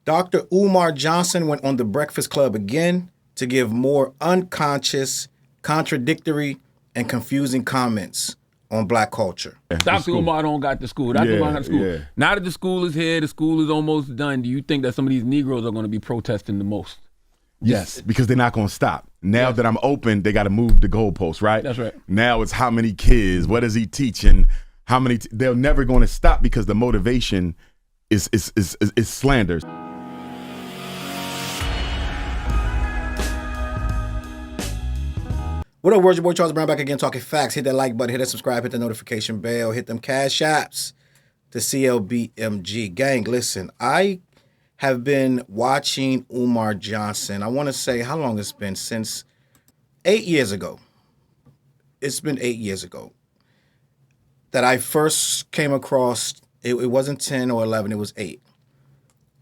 Dr. Umar Johnson went on The Breakfast Club again to give more unconscious, contradictory, and confusing comments on black culture. Dr. Umar don't got the school. Dr. Umar got the school. Now that the school is here, the school is almost done, do you think that some of these Negroes are going to be protesting the most? Yes, because they're not going to stop. Now that I'm open, they got to move the goalposts, right? That's right. Now it's how many kids, what is he teaching, how many, they're never going to stop because the motivation is slander. What up, words? Your boy Charles Brown back again talking facts. Hit that like button, hit that subscribe, hit the notification bell, hit them Cashapps to CLBMG. Gang, listen, I have been watching Umar Johnson. I want to say how long it's been, since 8 years ago. It's been 8 years ago that I first came across, it wasn't 10 or 11, it was 8.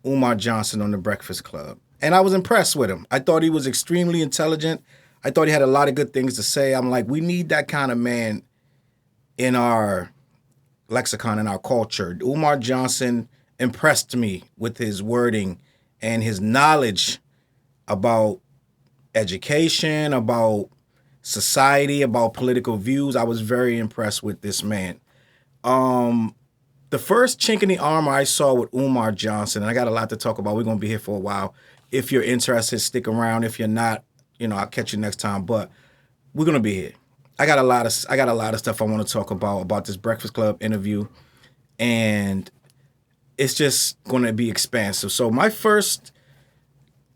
Umar Johnson on The Breakfast Club. And I was impressed with him. I thought he was extremely intelligent. I thought he had a lot of good things to say. I'm like, we need that kind of man in our lexicon, in our culture. Umar Johnson impressed me with his wording and his knowledge about education, about society, about political views. I was very impressed with this man. The first chink in the armor I saw with Umar Johnson, and I got a lot to talk about. We're going to be here for a while. If you're interested, stick around. If you're not, I'll catch you next time. But we're going to be here. I got a lot of stuff I want to talk about this Breakfast Club interview. And it's just going to be expansive. So my first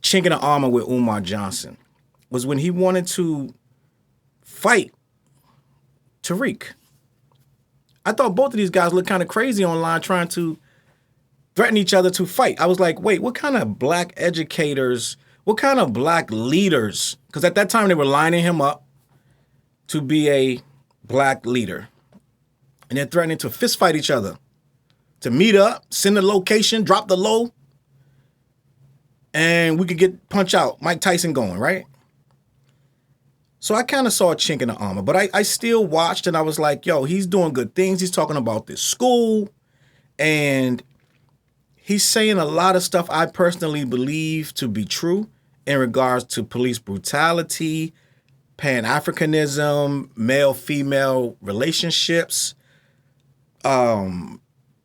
chink in the armor with Umar Johnson was when he wanted to fight Tariq. I thought both of these guys looked kind of crazy online trying to threaten each other to fight. I was like, wait, what kind of black educators, what kind of black leaders? Because at that time they were lining him up to be a black leader. And they're threatening to fist fight each other, to meet up, send the location, drop the low, and we could get punch out, Mike Tyson going, right? So I kind of saw a chink in the armor, but I still watched and I was like, yo, he's doing good things. He's talking about this school and he's saying a lot of stuff I personally believe to be true in regards to police brutality, Pan-Africanism, male-female relationships,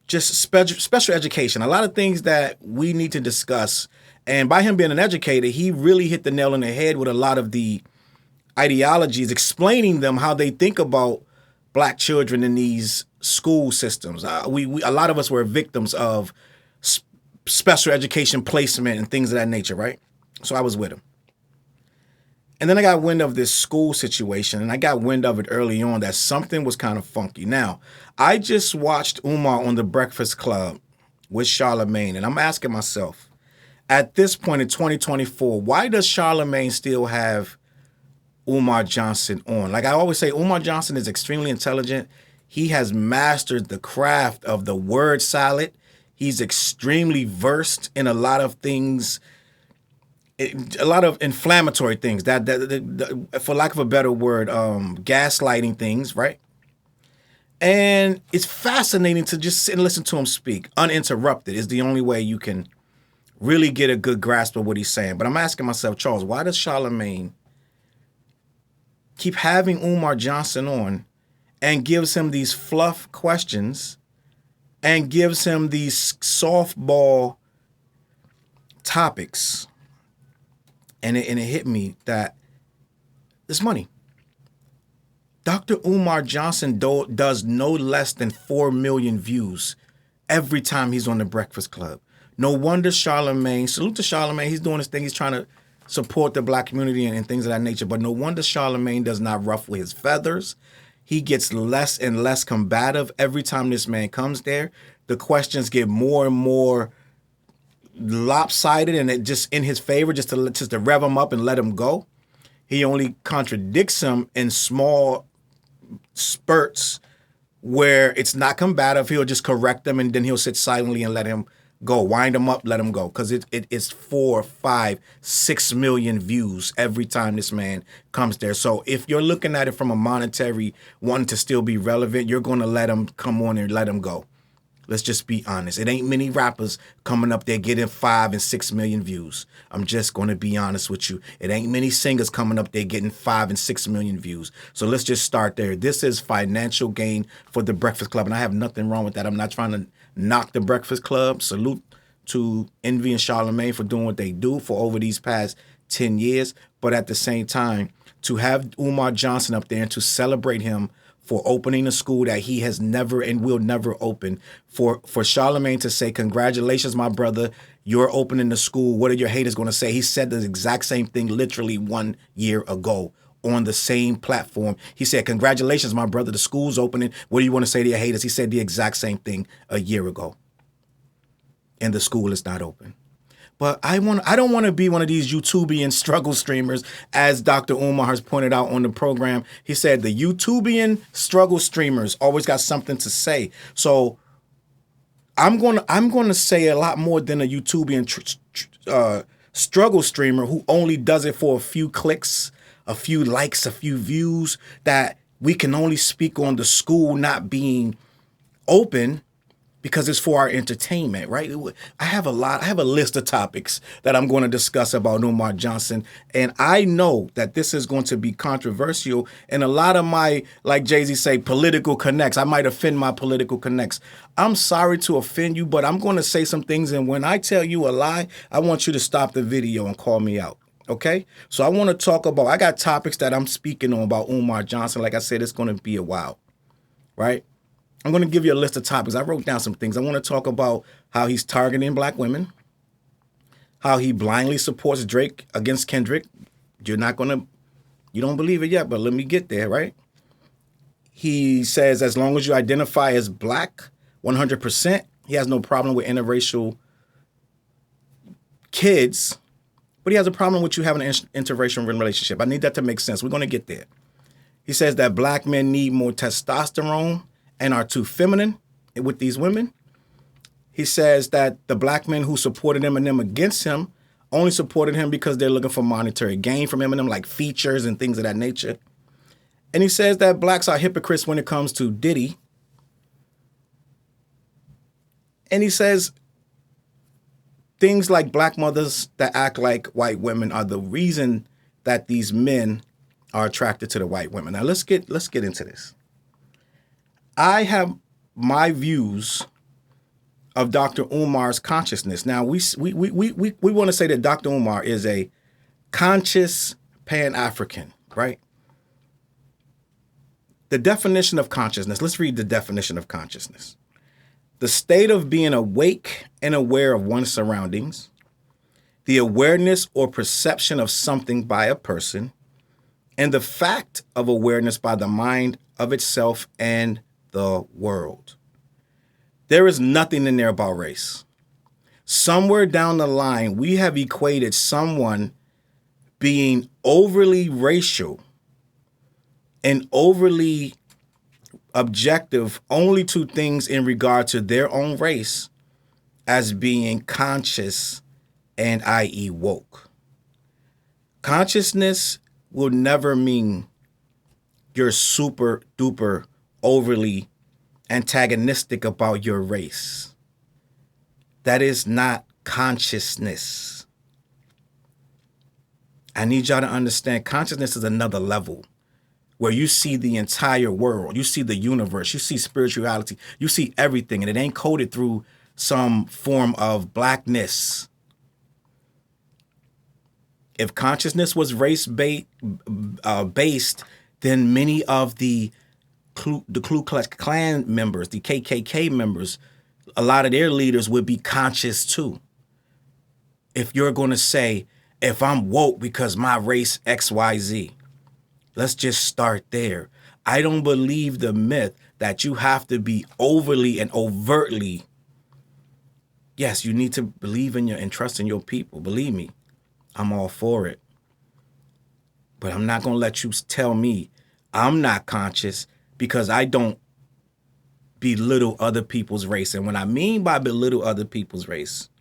just special education, a lot of things that we need to discuss. And by him being an educator, he really hit the nail on the head with a lot of the ideologies, explaining them how they think about black children in these school systems. We a lot of us were victims of special education placement and things of that nature, right? So I was with him. And then I got wind of this school situation, and I got wind of it early on that something was kind of funky. Now, I just watched Umar on The Breakfast Club with Charlemagne, and I'm asking myself, at this point in 2024, why does Charlemagne still have Umar Johnson on? Like I always say, Umar Johnson is extremely intelligent. He has mastered the craft of the word salad. He's extremely versed in a lot of things, a lot of inflammatory things, that for lack of a better word, gaslighting things, right? And it's fascinating to just sit and listen to him speak. Uninterrupted is the only way you can really get a good grasp of what he's saying. But I'm asking myself, Charles, why does Charlemagne keep having Umar Johnson on and gives him these fluff questions and gives him these softball topics? And it hit me that it's money. Dr. Umar Johnson does no less than 4 million views every time he's on The Breakfast Club. No wonder Charlemagne, salute to Charlemagne, he's doing his thing, he's trying to support the black community and things of that nature, but no wonder Charlemagne does not ruffle his feathers. He gets less and less combative every time this man comes there. The questions get more and more lopsided and it just in his favor, just to rev him up and let him go. He only contradicts him in small spurts where it's not combative. He'll just correct them and then he'll sit silently and let him go, wind him up, let him go. Because it is 4, 5, 6 million views every time this man comes there. So if you're looking at it from a monetary, wanting to still be relevant, you're going to let him come on and let him go. Let's just be honest. It ain't many rappers coming up there getting 5 and 6 million views. I'm just going to be honest with you. It ain't many singers coming up there getting 5 and 6 million views. So let's just start there. This is financial gain for the Breakfast Club, and I have nothing wrong with that. I'm not trying to knock the Breakfast Club. Salute to Envy and Charlamagne for doing what they do for over these past 10 years. But at the same time, to have Umar Johnson up there and to celebrate him for opening a school that he has never and will never open, for Charlamagne to say, congratulations, my brother, you're opening the school. What are your haters going to say? He said the exact same thing literally 1 year ago on the same platform. He said, congratulations, my brother, the school's opening. What do you want to say to your haters? He said the exact same thing a year ago. And the school is not open. But I don't want to be one of these YouTubian struggle streamers, as Dr. Umar has pointed out on the program. He said the YouTubian struggle streamers always got something to say. So I'm going to say a lot more than a YouTubian struggle streamer who only does it for a few clicks, a few likes, a few views, that we can only speak on the school not being open because it's for our entertainment, right? I have a list of topics that I'm going to discuss about Umar Johnson, and I know that this is going to be controversial, and a lot of my, like Jay-Z say, political connects. I might offend my political connects. I'm sorry to offend you, but I'm going to say some things, and when I tell you a lie, I want you to stop the video and call me out, okay? So I want to talk about, I got topics that I'm speaking on about Umar Johnson. Like I said, it's going to be a while, right? I'm going to give you a list of topics. I wrote down some things. I want to talk about how he's targeting black women, how he blindly supports Drake against Kendrick. You don't believe it yet, but let me get there, right? He says as long as you identify as black 100%, he has no problem with interracial kids, but he has a problem with you having an interracial relationship. I need that to make sense. We're going to get there. He says that black men need more testosterone and are too feminine with these women. He says that the black men who supported Eminem against him only supported him because they're looking for monetary gain from Eminem, like features and things of that nature. And he says that blacks are hypocrites when it comes to Diddy. And he says things like black mothers that act like white women are the reason that these men are attracted to the white women. Now let's get into this. I have my views of Dr. Umar's consciousness. Now, we want to say that Dr. Umar is a conscious Pan-African, right? The definition of consciousness, let's read the definition of consciousness. The state of being awake and aware of one's surroundings, the awareness or perception of something by a person, and the fact of awareness by the mind of itself and the world. There is nothing in there about race. Somewhere down the line, we have equated someone being overly racial and overly objective only to things in regard to their own race as being conscious and i.e. woke. Consciousness will never mean you're super duper overly antagonistic about your race. That is not consciousness. I need y'all to understand consciousness is another level where you see the entire world, you see the universe, you see spirituality, you see everything, and it ain't coded through some form of blackness. If consciousness was race-based, then many of the Ku Klux Klan members, the KKK members, a lot of their leaders would be conscious too. If you're going to say, if I'm woke because my race XYZ, let's just start there. I don't believe the myth that you have to be overly and overtly. Yes, you need to believe in and trust in your people. Believe me, I'm all for it. But I'm not going to let you tell me I'm not conscious because I don't belittle other people's race. And what I mean by belittle other people's race,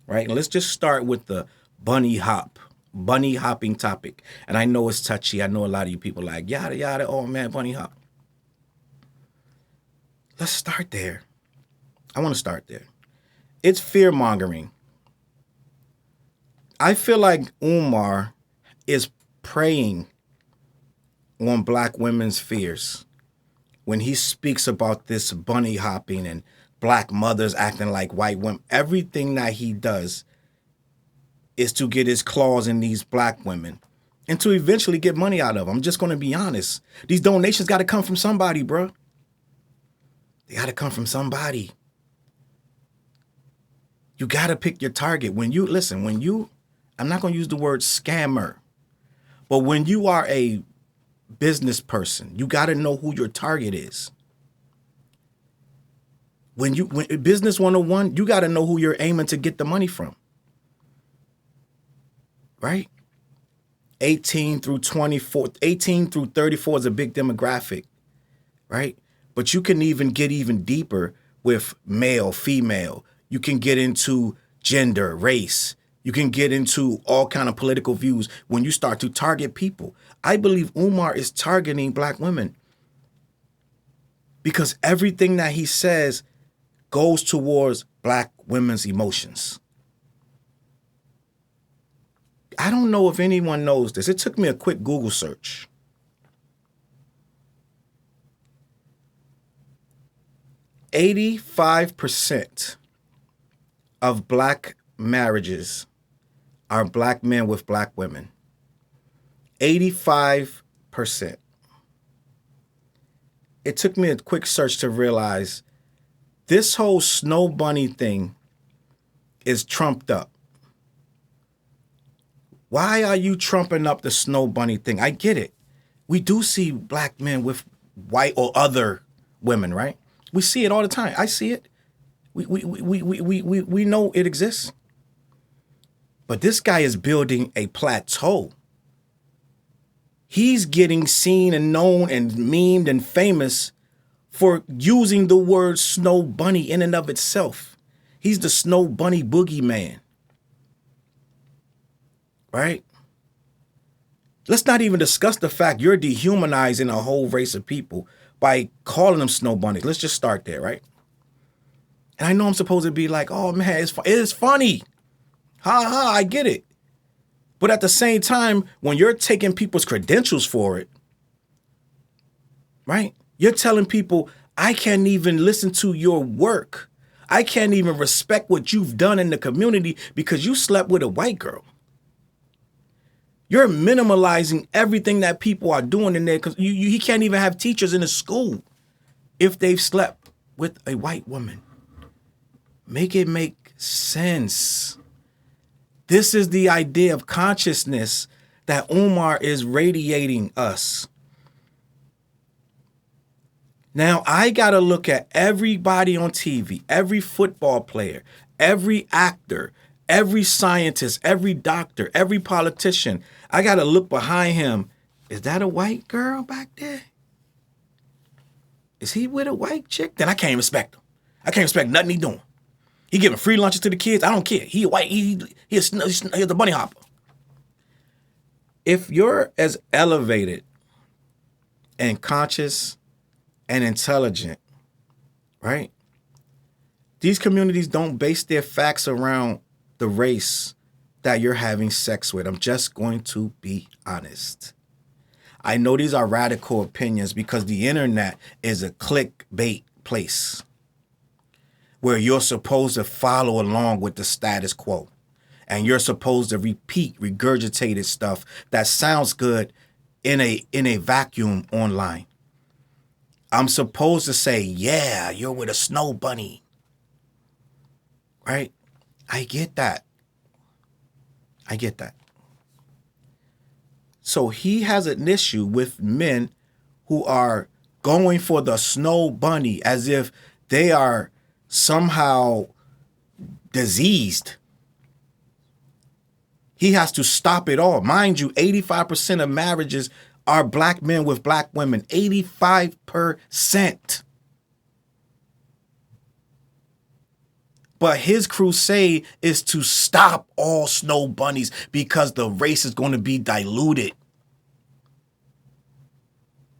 right? And let's just start with the bunny hopping topic. And I know it's touchy. I know a lot of you people like, yada, yada, oh man, bunny hop. Let's start there. I want to start there. It's fear-mongering. I feel like Umar is preying on black women's fears when he speaks about this bunny hopping and black mothers acting like white women. Everything that he does is to get his claws in these black women and to eventually get money out of them. I'm just going to be honest. These donations got to come from somebody, bro. They got to come from somebody. You got to pick your target. I'm not going to use the word scammer, but when you are a business person, you got to know who your target is. When Business 101, you got to know who you're aiming to get the money from. Right? 18 through 34 is a big demographic, right? But you can even get even deeper with male, female. You can get into gender, race. You can get into all kind of political views when you start to target people. I believe Umar is targeting black women because everything that he says goes towards black women's emotions. I don't know if anyone knows this. It took me a quick Google search. 85% of black marriages are black men with black women. 85%. It took me a quick search to realize this whole snow bunny thing is trumped up. Why are you trumping up the snow bunny thing? I get it. We do see black men with white or other women, right? We see it all the time. I see it. We know it exists. But this guy is building a plateau. He's getting seen and known and memed and famous for using the word snow bunny in and of itself. He's the snow bunny boogeyman. Right? Let's not even discuss the fact you're dehumanizing a whole race of people by calling them snow bunnies. Let's just start there, right? And I know I'm supposed to be like, oh man, it's funny. Ha ha, I get it. But at the same time, when you're taking people's credentials for it, right? You're telling people, I can't even listen to your work. I can't even respect what you've done in the community because you slept with a white girl. You're minimalizing everything that people are doing in there because he can't even have teachers in the school if they've slept with a white woman. Make it make sense. This is the idea of consciousness that Umar is radiating us. Now, I got to look at everybody on TV, every football player, every actor, every scientist, every doctor, every politician. I got to look behind him. Is that a white girl back there? Is he with a white chick? Then I can't respect him. I can't respect nothing he doing. He giving free lunches to the kids. I don't care. He a white. He's the bunny hopper. If you're as elevated and conscious and intelligent, right? These communities don't base their facts around the race that you're having sex with. I'm just going to be honest. I know these are radical opinions because the internet is a clickbait place where you're supposed to follow along with the status quo. And you're supposed to repeat regurgitated stuff that sounds good in a vacuum online. I'm supposed to say, yeah, you're with a snow bunny. Right? I get that. So he has an issue with men who are going for the snow bunny as if they are somehow diseased. He has to stop it all. Mind you, 85% of marriages are black men with black women. 85%. But his crusade is to stop all snow bunnies because the race is going to be diluted.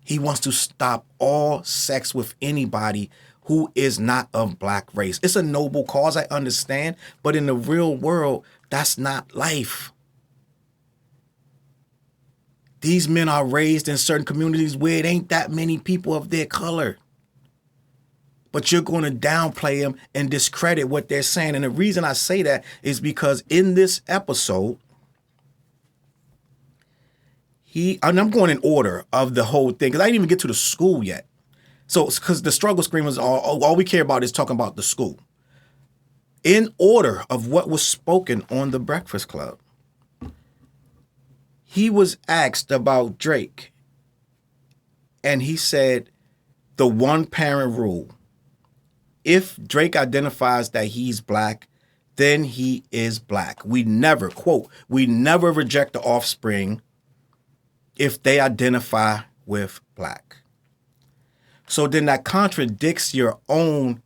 He wants to stop all sex with anybody who is not of black race. It's a noble cause, I understand, but in the real world, that's not life. These men are raised in certain communities where it ain't that many people of their color. But you're going to downplay them and discredit what they're saying. And the reason I say that is because in this episode, and I'm going in order of the whole thing, because I didn't even get to the school yet. So, because the struggle screamers, all we care about is talking about the school. In order of what was spoken on the Breakfast Club, he was asked about Drake, and he said the one-parent rule. If Drake identifies that he's black, then he is black. We never, quote, we never reject the offspring if they identify with black. So then that contradicts your own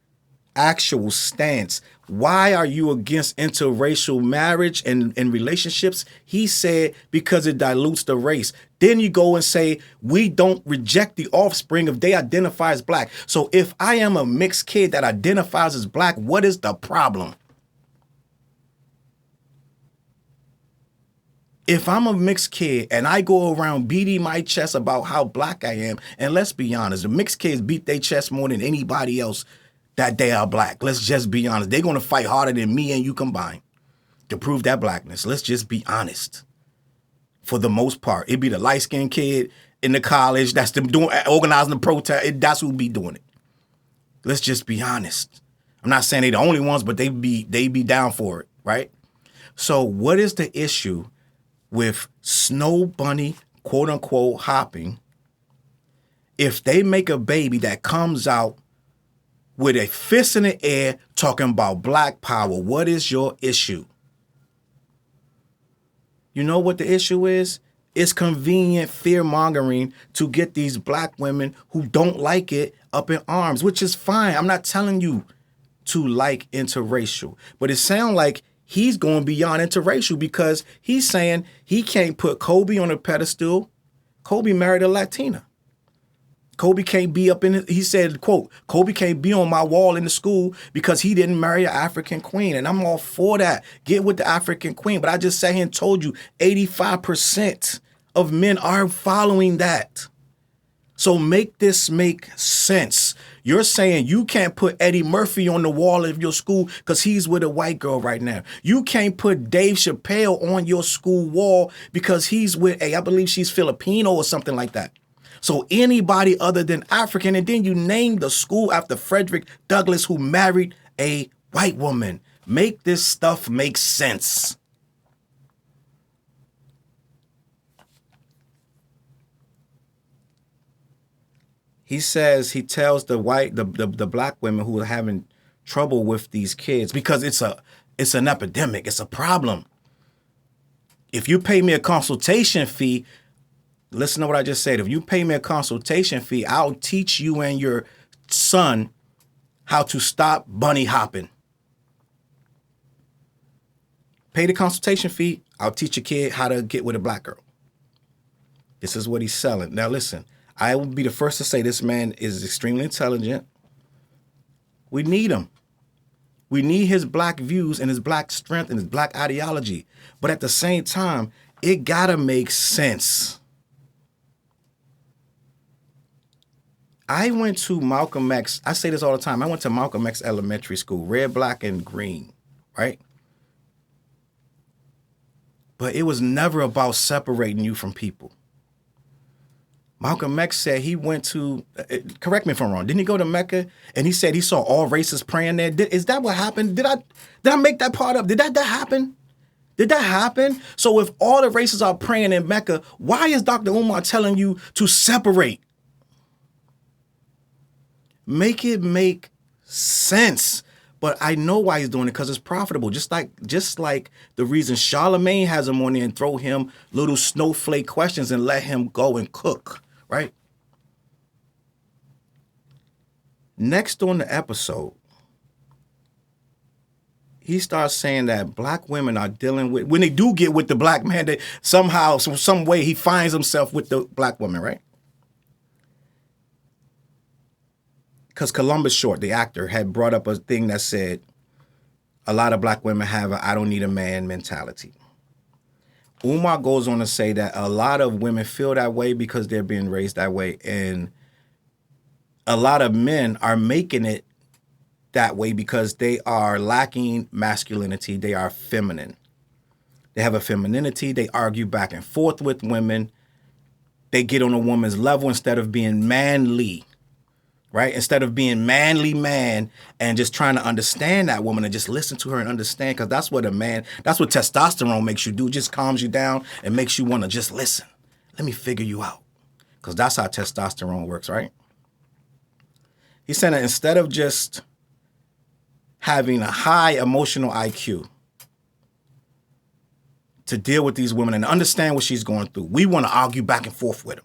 actual stance. Why are you against interracial marriage and relationships? He said because it dilutes the race. Then you go and say, we don't reject the offspring if they identify as black. So if I am a mixed kid that identifies as black, what is the problem? If I'm a mixed kid and I go around beating my chest about how black I am, and let's be honest, the mixed kids beat their chest more than anybody else that they are black. Let's just be honest. They're going to fight harder than me and you combined to prove that blackness. Let's just be honest. For the most part, it'd be the light-skinned kid in the college that's organizing the protest. That's who be doing it. Let's just be honest. I'm not saying they the only ones, but they be down for it, right? So what is the issue with Snow Bunny, quote unquote, hopping? If they make a baby that comes out with a fist in the air talking about black power, what is your issue? You know what the issue is? It's convenient fear-mongering to get these black women who don't like it up in arms, which is fine. I'm not telling you to like interracial, but it sounds like he's going beyond interracial because he's saying he can't put Kobe on a pedestal. Kobe married a Latina. Kobe can't be up in, he said, quote, Kobe can't be on my wall in the school because he didn't marry an African queen. And I'm all for that. Get with the African queen. But I just sat here and told you 85% of men are following that. So make this make sense. You're saying you can't put Eddie Murphy on the wall of your school because he's with a white girl right now. You can't put Dave Chappelle on your school wall because he's with I believe she's Filipino or something like that. So anybody other than African, and then you name the school after Frederick Douglass, who married a white woman. Make this stuff make sense. He says, he tells the black women who are having trouble with these kids because it's an epidemic, it's a problem. If you pay me a consultation fee, listen to what I just said. If you pay me a consultation fee, I'll teach you and your son how to stop bunny hopping. Pay the consultation fee, I'll teach a kid how to get with a black girl. This is what he's selling. Now listen, I will be the first to say this man is extremely intelligent. We need him. We need his black views and his black strength and his black ideology. But at the same time, it gotta make sense. I went to Malcolm X. I say this all the time. I went to Malcolm X Elementary School, red, black, and green, right? But it was never about separating you from people. Malcolm X said he went to, correct me if I'm wrong, didn't he go to Mecca? And he said he saw all races praying there. Is that what happened? Did I make that part up? Did that happen? Did that happen? So if all the races are praying in Mecca, why is Dr. Umar telling you to separate? Make it make sense. But I know why he's doing it, because it's profitable. Just like the reason Charlemagne has him on there and throw him little snowflake questions and let him go and cook, right? Next on the episode, he starts saying that black women are dealing with, when they do get with the black man, they somehow, some way he finds himself with the black woman, right? because Columbus Short, the actor, had brought up a thing that said a lot of black women have a I don't need a man mentality. Umar goes on to say that a lot of women feel that way because they're being raised that way, and a lot of men are making it that way because they are lacking masculinity. They are feminine. They have a femininity. They argue back and forth with women. They get on a woman's level instead of being manly, right? Instead of being manly man and just trying to understand that woman and just listen to her and understand, because that's what that's what testosterone makes you do. It just calms you down and makes you want to just listen. Let me figure you out, because that's how testosterone works, right? He's saying that instead of just having a high emotional IQ to deal with these women and understand what she's going through, we want to argue back and forth with them.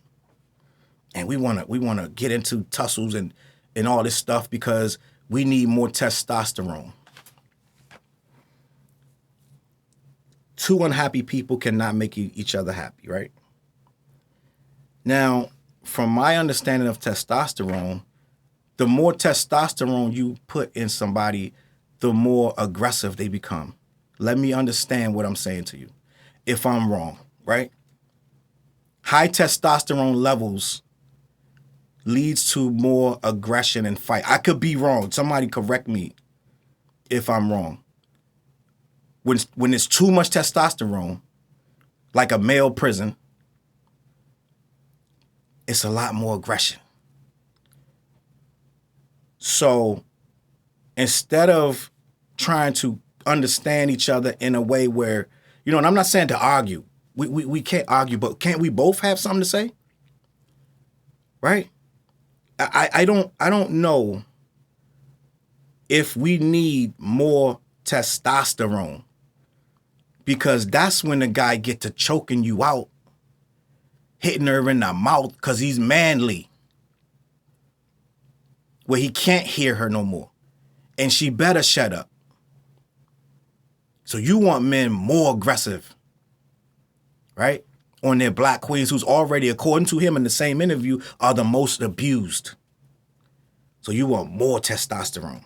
And we want to get into tussles and all this stuff because we need more testosterone. Two unhappy people cannot make each other happy, right? Now, from my understanding of testosterone, the more testosterone you put in somebody, the more aggressive they become. Let me understand what I'm saying to you. If I'm wrong, right? High testosterone levels leads to more aggression and fight. I could be wrong. Somebody correct me if I'm wrong. When there's too much testosterone, like a male prison, it's a lot more aggression. So instead of trying to understand each other in a way where, and I'm not saying to argue. We can't argue, but can't we both have something to say? Right? I don't know if we need more testosterone, because that's when the guy get to choking you out, hitting her in the mouth because he's manly, where he can't hear her no more, and she better shut up. So you want men more aggressive, right? On their black queens, who's already, according to him in the same interview, are the most abused. So you want more testosterone.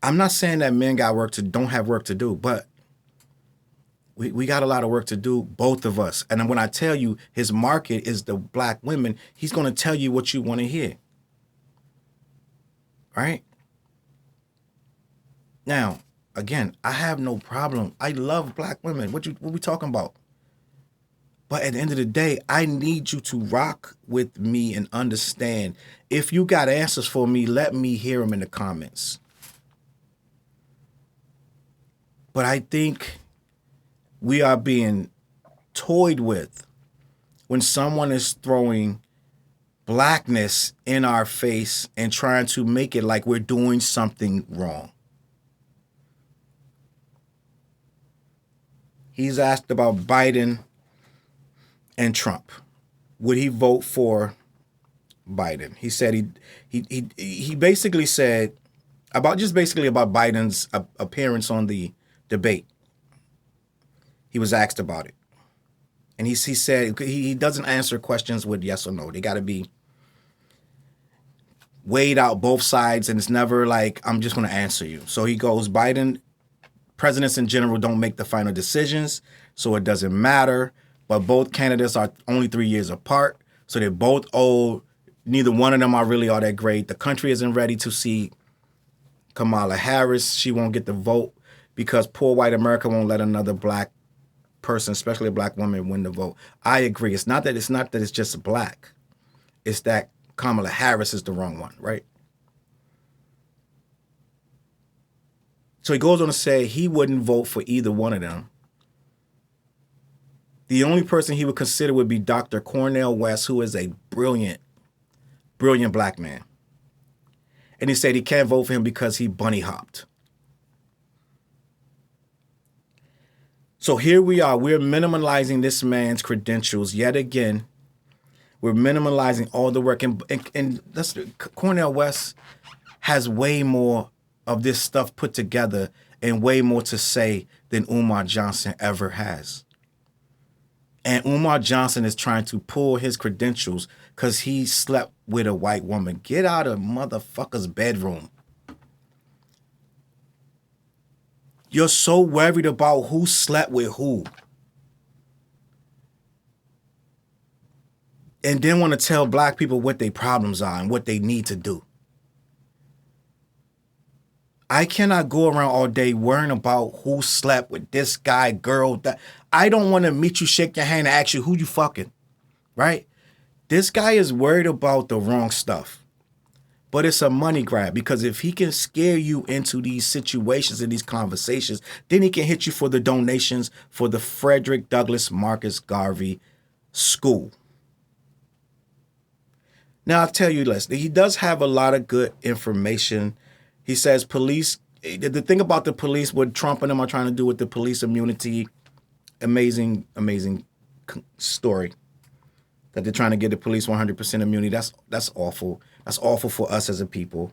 I'm not saying that men don't have work to do, but we got a lot of work to do, both of us. And when I tell you his market is the black women, he's going to tell you what you want to hear. Right? Now, again, I have no problem. I love black women. What we talking about? But at the end of the day, I need you to rock with me and understand. If you got answers for me, let me hear them in the comments. But I think we are being toyed with when someone is throwing blackness in our face and trying to make it like we're doing something wrong. He's asked about Biden and Trump. Would he vote for Biden? He said he basically said about Biden's appearance on the debate. He was asked about it. And he said he doesn't answer questions with yes or no. They got to be weighed out both sides, and it's never like, I'm just going to answer you. So he goes, presidents in general don't make the final decisions, so it doesn't matter. But both candidates are only 3 years apart, so they're both old. Neither one of them are really all that great. The country isn't ready to see Kamala Harris. She won't get the vote because poor white America won't let another black person, especially a black woman, win the vote. I agree. It's not that it's just black. It's that Kamala Harris is the wrong one, right? So he goes on to say he wouldn't vote for either one of them. The only person he would consider would be Dr. Cornel West, who is a brilliant black man. And he said he can't vote for him because he bunny hopped. So here we are. We're minimalizing this man's credentials yet again. We're minimalizing all the work. And that's, Cornel West has way more of this stuff put together and way more to say than Umar Johnson ever has. And Umar Johnson is trying to pull his credentials because he slept with a white woman. Get out of motherfucker's bedroom. You're so worried about who slept with who. And then want to tell black people what their problems are and what they need to do. I cannot go around all day worrying about who slept with this guy, girl. That I don't want to meet you, shake your hand, and ask you who you fucking, right? This guy is worried about the wrong stuff. But it's a money grab because if he can scare you into these situations and these conversations, then he can hit you for the donations for the Frederick Douglass Marcus Garvey School. Now, I'll tell you this. He does have a lot of good information. He says police, the thing about the police, what Trump and them are trying to do with the police immunity, amazing story. That they're trying to get the police 100% immunity. That's awful. That's awful for us as a people.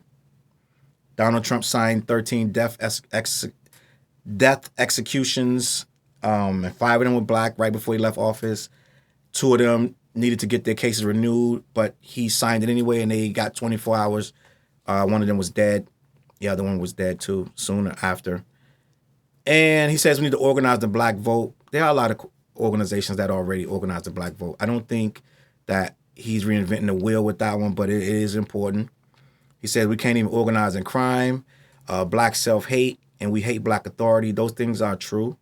Donald Trump signed 13 death executions, and 5 of them were black right before he left office. 2 of them needed to get their cases renewed, but he signed it anyway, and they got 24 hours. One of them was dead. The other one was dead too, soon after. And he says we need to organize the black vote. There are a lot of organizations that already organize the black vote. I don't think that he's reinventing the wheel with that one, but it is important. He says we can't even organize in crime, black self-hate, and we hate black authority. Those things are true.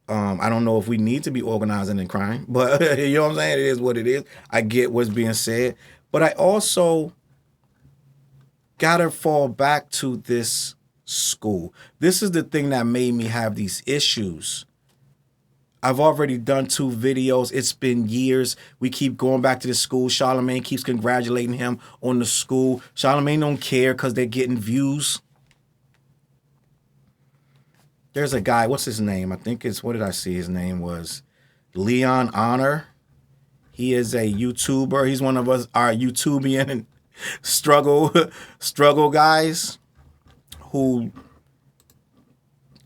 I don't know if we need to be organizing in crime, but you know what I'm saying? It is what it is. I get what's being said. But I also gotta fall back to this school. This is the thing that made me have these issues. I've already done 2 videos. It's been years. We keep going back to the school. Charlamagne keeps congratulating him on the school. Charlamagne don't care because they're getting views. There's a guy, what's his name? I think it's, what did I see? His name was Leon Honor. He is a YouTuber. He's one of us, our YouTubian struggle guys who,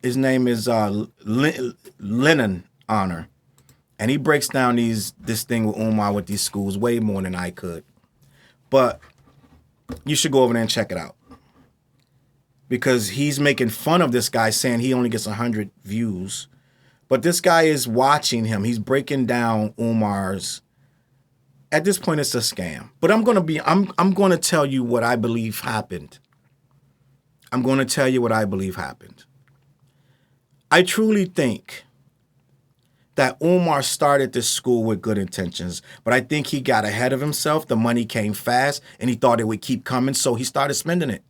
his name is Lennon Honor. And he breaks down this thing with Umar with these schools way more than I could. But you should go over there and check it out. Because he's making fun of this guy saying he only gets 100 views. But this guy is watching him. He's breaking down Umar's. At this point, it's a scam. But I'm going to tell you what I believe happened. I'm going to tell you what I believe happened. I truly think that Umar started this school with good intentions, but I think he got ahead of himself. The money came fast, and he thought it would keep coming, so he started spending it.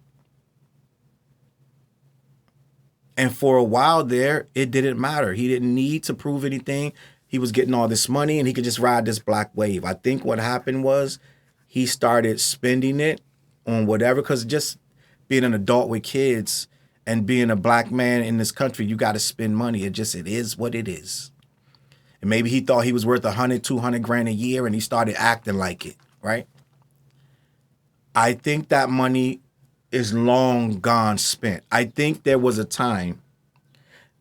And for a while there, it didn't matter. He didn't need to prove anything. He was getting all this money, and he could just ride this black wave. I think what happened was he started spending it on whatever, because just being an adult with kids and being a black man in this country, you got to spend money. It is what it is. And maybe he thought he was worth 100, 200 grand a year, and he started acting like it, right? I think that money is long gone spent. I think there was a time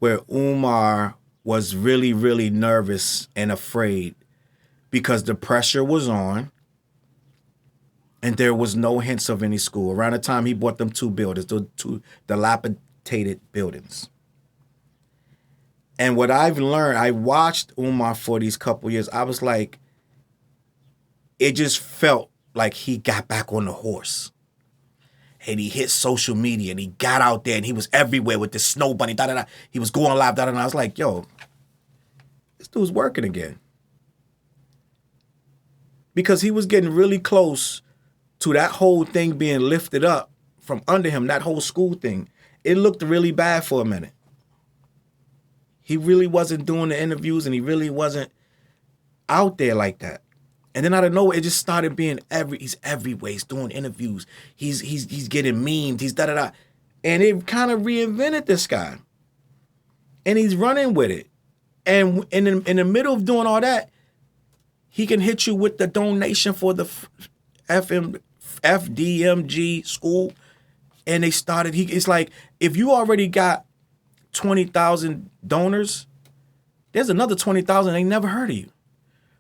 where Umar was really, really nervous and afraid because the pressure was on and there was no hints of any school. Around the time he bought them 2 buildings, the 2 dilapidated buildings. And what I've learned, I watched Umar for these couple years. I was like, it just felt like he got back on the horse. And he hit social media and he got out there and he was everywhere with this snow bunny, da-da-da. He was going live, da-da-da. I was like, yo, this dude's working again. Because he was getting really close to that whole thing being lifted up from under him, that whole school thing. It looked really bad for a minute. He really wasn't doing the interviews and he really wasn't out there like that. And then out of nowhere, it just started being he's everywhere. He's doing interviews. He's getting memed. He's da-da-da. And it kind of reinvented this guy. And he's running with it. And in the middle of doing all that, he can hit you with the donation for the FDMG school. And they started, it's like, if you already got 20,000 donors, there's another 20,000 they never heard of you.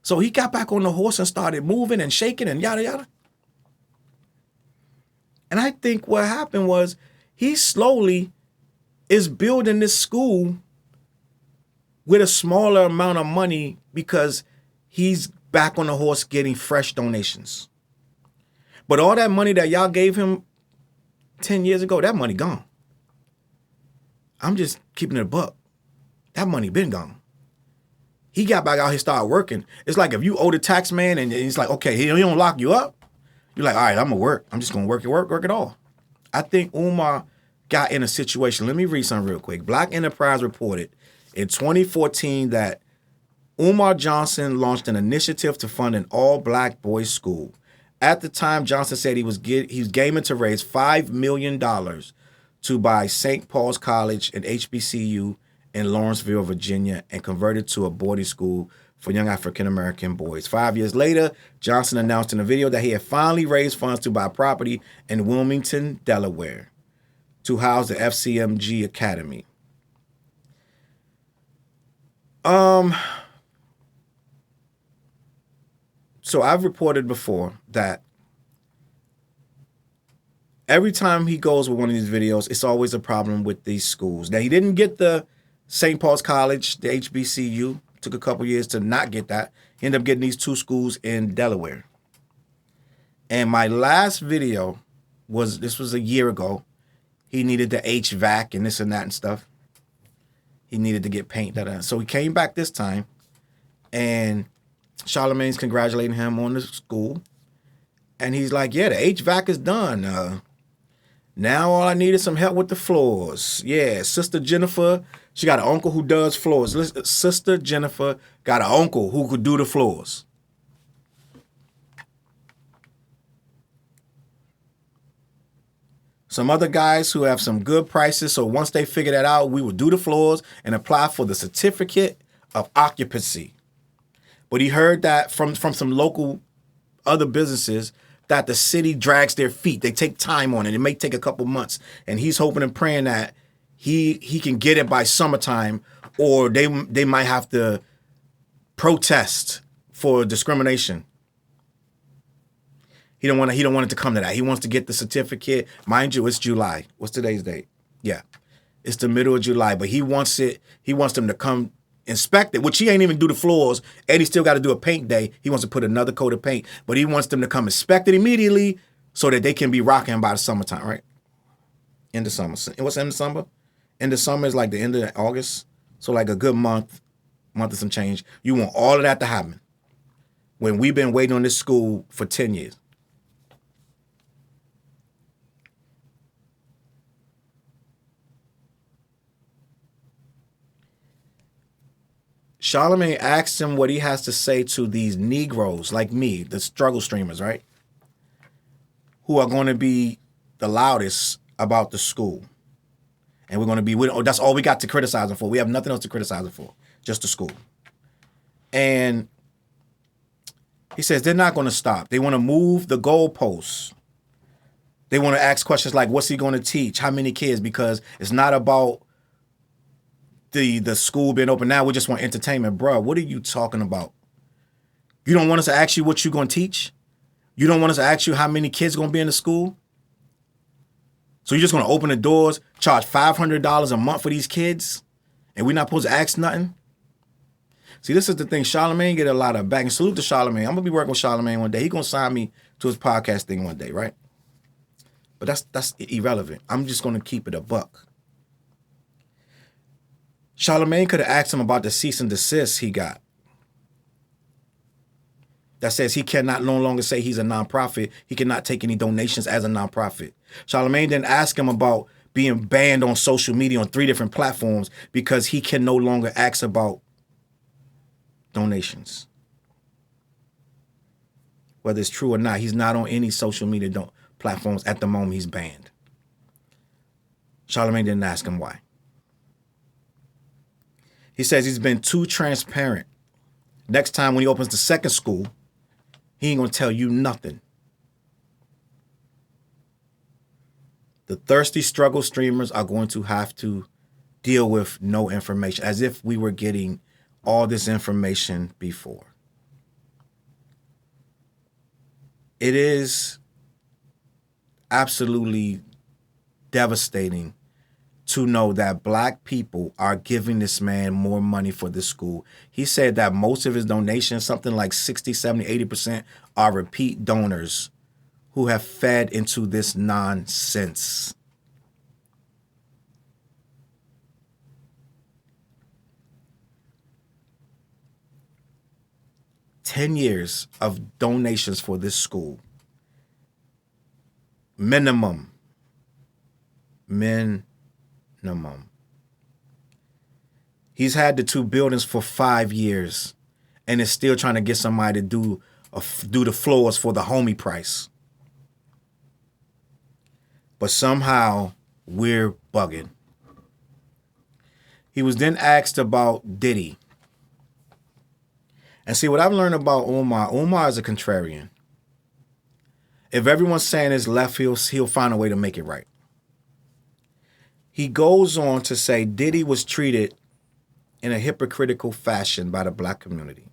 So he got back on the horse and started moving and shaking and yada, yada. And I think what happened was he slowly is building this school with a smaller amount of money because he's back on the horse getting fresh donations. But all that money that y'all gave him 10 years ago, that money gone. I'm just keeping it a buck. That money been gone. He got back out here, started working. It's like if you owe the tax man and he's like, okay, he don't lock you up. You're like, all right, I'm going to work. I'm just going to work it all. I think Umar got in a situation. Let me read something real quick. Black Enterprise reported in 2014 that Umar Johnson launched an initiative to fund an all-black boys' school. At the time, Johnson said he was gaming to raise $5 million to buy St. Paul's College and HBCU in Lawrenceville, Virginia, and convert it to a boarding school for young African-American boys. 5 years later, Johnson announced in a video that he had finally raised funds to buy property in Wilmington, Delaware, to house the FCMG Academy. So I've reported before that every time he goes with one of these videos, it's always a problem with these schools. Now, he didn't get the St. Paul's College, the HBCU. Took a couple years to not get that. He ended up getting these two schools in Delaware. And my last video this was a year ago. He needed the HVAC and this and that and stuff. He needed to get paint. So he came back this time, and Charlamagne's congratulating him on the school. And he's like, yeah, the HVAC is done. Now all I need is some help with the floors. Yeah, Sister Jennifer, she got an uncle who does floors. Sister Jennifer got an uncle who could do the floors. Some other guys who have some good prices, so once they figure that out, we will do the floors and apply for the certificate of occupancy. But he heard that from some local other businesses that the city drags their feet. They take time on it. It may take a couple months. And he's hoping and praying that he can get it by summertime, or they might have to protest for discrimination. He don't want it to come to that. He wants to get the certificate. Mind you, it's July. What's today's date? Yeah. It's the middle of July, but he wants them to come inspect it, which he ain't even do the floors, and he still got to do a paint day. He wants to put another coat of paint, but he wants them to come inspect it immediately so that they can be rocking by the summertime, right? End of summer. And what's end of summer? End of summer is like the end of August. So like a good month and some change. You want all of that to happen when we've been waiting on this school for 10 years. Charlamagne asked him what he has to say to these Negroes like me, the struggle streamers, right? Who are going to be the loudest about the school. And we're going to be, that's all we got to criticize him for. We have nothing else to criticize him for, just the school. And he says they're not going to stop. They want to move the goalposts. They want to ask questions like, what's he going to teach? How many kids? Because it's not about the school being open now. We just want entertainment. Bro, what are you talking about? You don't want us to ask you what you're going to teach? You don't want us to ask you how many kids are going to be in the school? So you're just going to open the doors, charge $500 a month for these kids, and we're not supposed to ask nothing? See, this is the thing. Charlamagne get a lot of back. And salute to Charlamagne. I'm going to be working with Charlamagne one day. He's going to sign me to his podcast thing one day, right? But that's irrelevant. I'm just going to keep it a buck. Charlamagne could have asked him about the cease and desist he got. That says he cannot no longer say he's a nonprofit. He cannot take any donations as a nonprofit. Charlamagne didn't ask him about being banned on social media on 3 different platforms because he can no longer ask about donations. Whether it's true or not, he's not on any social media platforms at the moment. He's banned. Charlamagne didn't ask him why. He says he's been too transparent. Next time when he opens the second school, he ain't going to tell you nothing. The thirsty struggle streamers are going to have to deal with no information, as if we were getting all this information before. it is absolutely devastating to know that black people are giving this man more money for this school. He said that most of his donations, something like 60, 70, 80%, are repeat donors who have fed into this nonsense. $10 years of donations for this school. Minimum. He's had the 2 buildings for 5 years and is still trying to get somebody to do the floors for the homie price. But somehow we're bugging. He was then asked about Diddy. And see, what I've learned about Umar is a contrarian. If everyone's saying it's left, he'll find a way to make it right. He goes on to say Diddy was treated in a hypocritical fashion by the black community.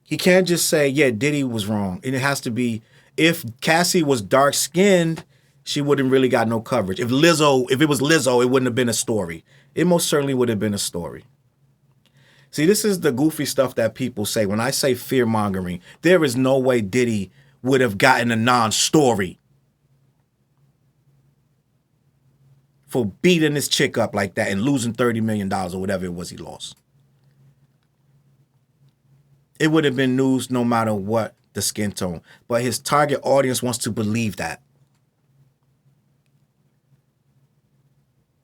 He can't just say, yeah, Diddy was wrong. And it has to be, if Cassie was dark-skinned, she wouldn't really got no coverage. If it was Lizzo, it wouldn't have been a story. It most certainly would have been a story. See, this is the goofy stuff that people say. When I say fear-mongering, there is no way Diddy would have gotten a non-story for beating this chick up like that and losing $30 million or whatever it was he lost. It would have been news no matter what the skin tone. But his target audience wants to believe that.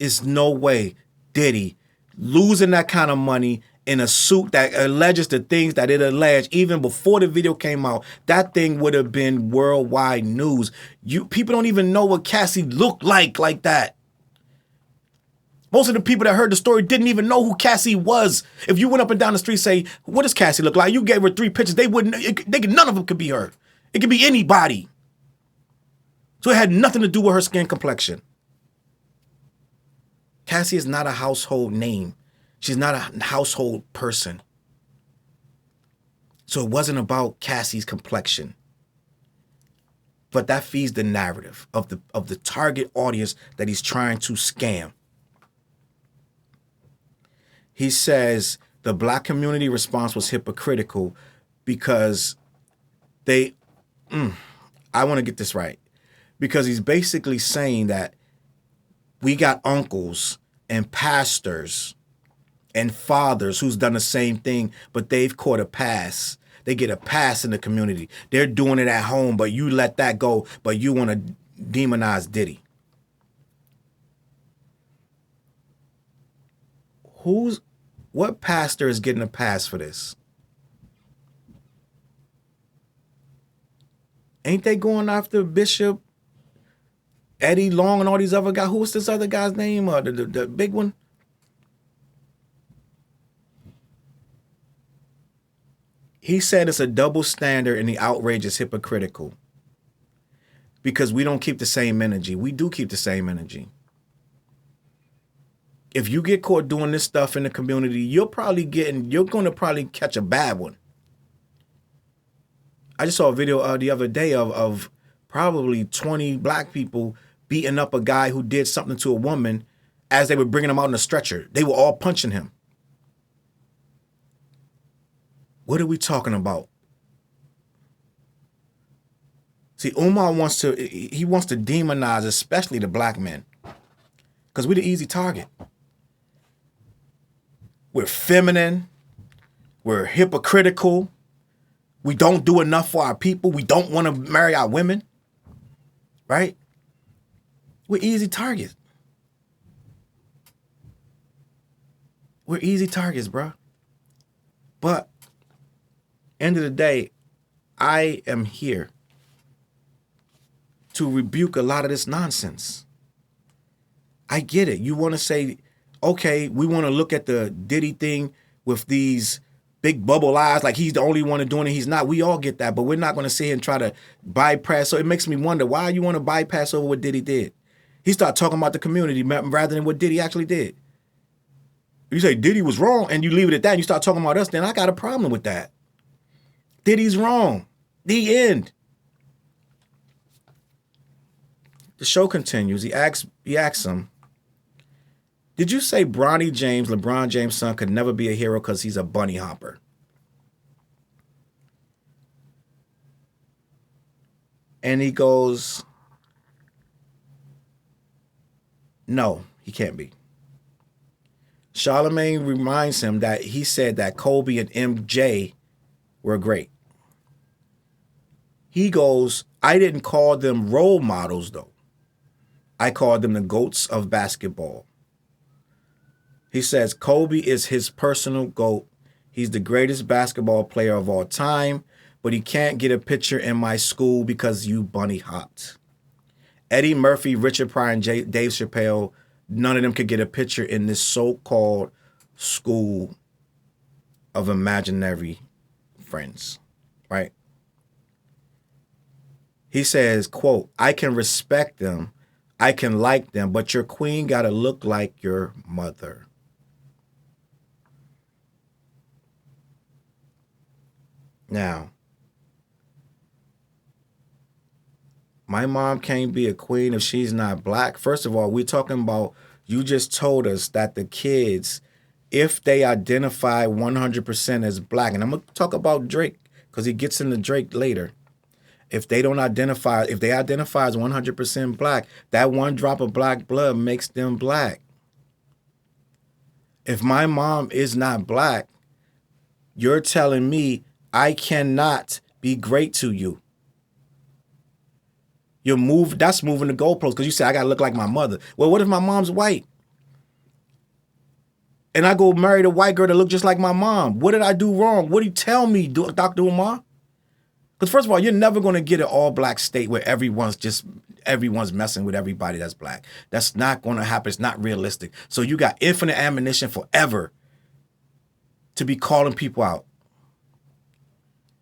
It's no way Diddy losing that kind of money in a suit that alleges the things that it alleged even before the video came out. That thing would have been worldwide news. People don't even know what Cassie looked like that. Most of the people that heard the story didn't even know who Cassie was. If you went up and down the street and say, what does Cassie look like? You gave her 3 pictures. None of them could be her. It could be anybody. So it had nothing to do with her skin complexion. Cassie is not a household name. She's not a household person. So it wasn't about Cassie's complexion. But that feeds the narrative of the target audience that he's trying to scam. He says the black community response was hypocritical because I want to get this right. Because he's basically saying that we got uncles and pastors and fathers who's done the same thing, but they've caught a pass. They get a pass in the community. They're doing it at home, but you let that go, but you want to demonize Diddy. What pastor is getting a pass for this? Ain't they going after Bishop Eddie Long and all these other guys? Who was this other guy's name? The big one? He said it's a double standard and the outrage is hypocritical because we don't keep the same energy. We do keep the same energy. If you get caught doing this stuff in the community, you're going to probably catch a bad one. I just saw a video the other day of probably 20 black people beating up a guy who did something to a woman as they were bringing him out in a stretcher. They were all punching him. What are we talking about? See, Umar wants to demonize especially the black men because we're the easy target. We're feminine. We're hypocritical. We don't do enough for our people. We don't want to marry our women. Right? We're easy targets. We're easy targets, bro. But end of the day, I am here to rebuke a lot of this nonsense. I get it. You want to say, okay, we want to look at the Diddy thing with these big bubble eyes, like he's the only one doing it. He's not. We all get that, but we're not going to sit here and try to bypass. So it makes me wonder why you want to bypass over what Diddy did. He started talking about the community rather than what Diddy actually did. You say Diddy was wrong and you leave it at that and you start talking about us, then I got a problem with that. Diddy's wrong. The end. The show continues. He asks him, did you say Bronny James, LeBron James' son, could never be a hero because he's a bunny hopper? And he goes, no, he can't be. Charlamagne reminds him that he said that Kobe and MJ were great. He goes, I didn't call them role models, though. I called them the GOATs of basketball. He says Kobe is his personal GOAT. He's the greatest basketball player of all time, but he can't get a picture in my school because you bunny hopped. Eddie Murphy, Richard Pryor, and Dave Chappelle, none of them could get a picture in this so-called school of imaginary friends, right? He says, quote, I can respect them, I can like them, but your queen got to look like your mother. Now, my mom can't be a queen if she's not black. First of all, we're talking about, you just told us that the kids, if they identify 100% as black, and I'm going to talk about Drake because he gets into Drake later. If they identify as 100% black, that one drop of black blood makes them black. If my mom is not black, you're telling me I cannot be great to you. That's moving the goalposts because you said I gotta look like my mother. Well, what if my mom's white? And I go marry the white girl that look just like my mom. What did I do wrong? What do you tell me, Dr. Umar? Because first of all, you're never gonna get an all-black state where everyone's messing with everybody that's black. That's not gonna happen. It's not realistic. So you got infinite ammunition forever to be calling people out.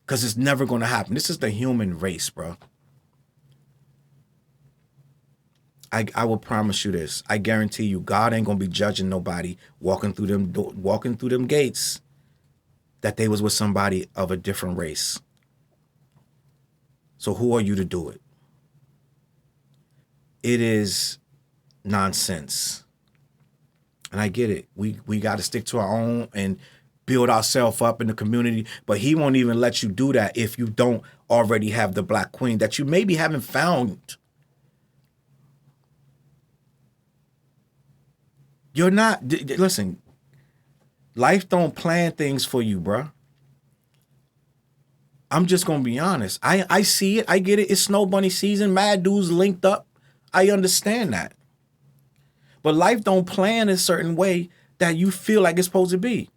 Because it's never gonna happen. This is the human race, bro. I will promise you this. I guarantee you, God ain't gonna be judging nobody walking through them gates that they was with somebody of a different race. So who are you to do it? It is nonsense. And I get it. We got to stick to our own and build ourselves up in the community. But he won't even let you do that if you don't already have the black queen that you maybe haven't found. You're not, listen, life don't plan things for you, bruh. I'm just going to be honest. I see it. I get it. It's Snow Bunny season. Mad dudes linked up. I understand that. But life don't plan a certain way that you feel like it's supposed to be.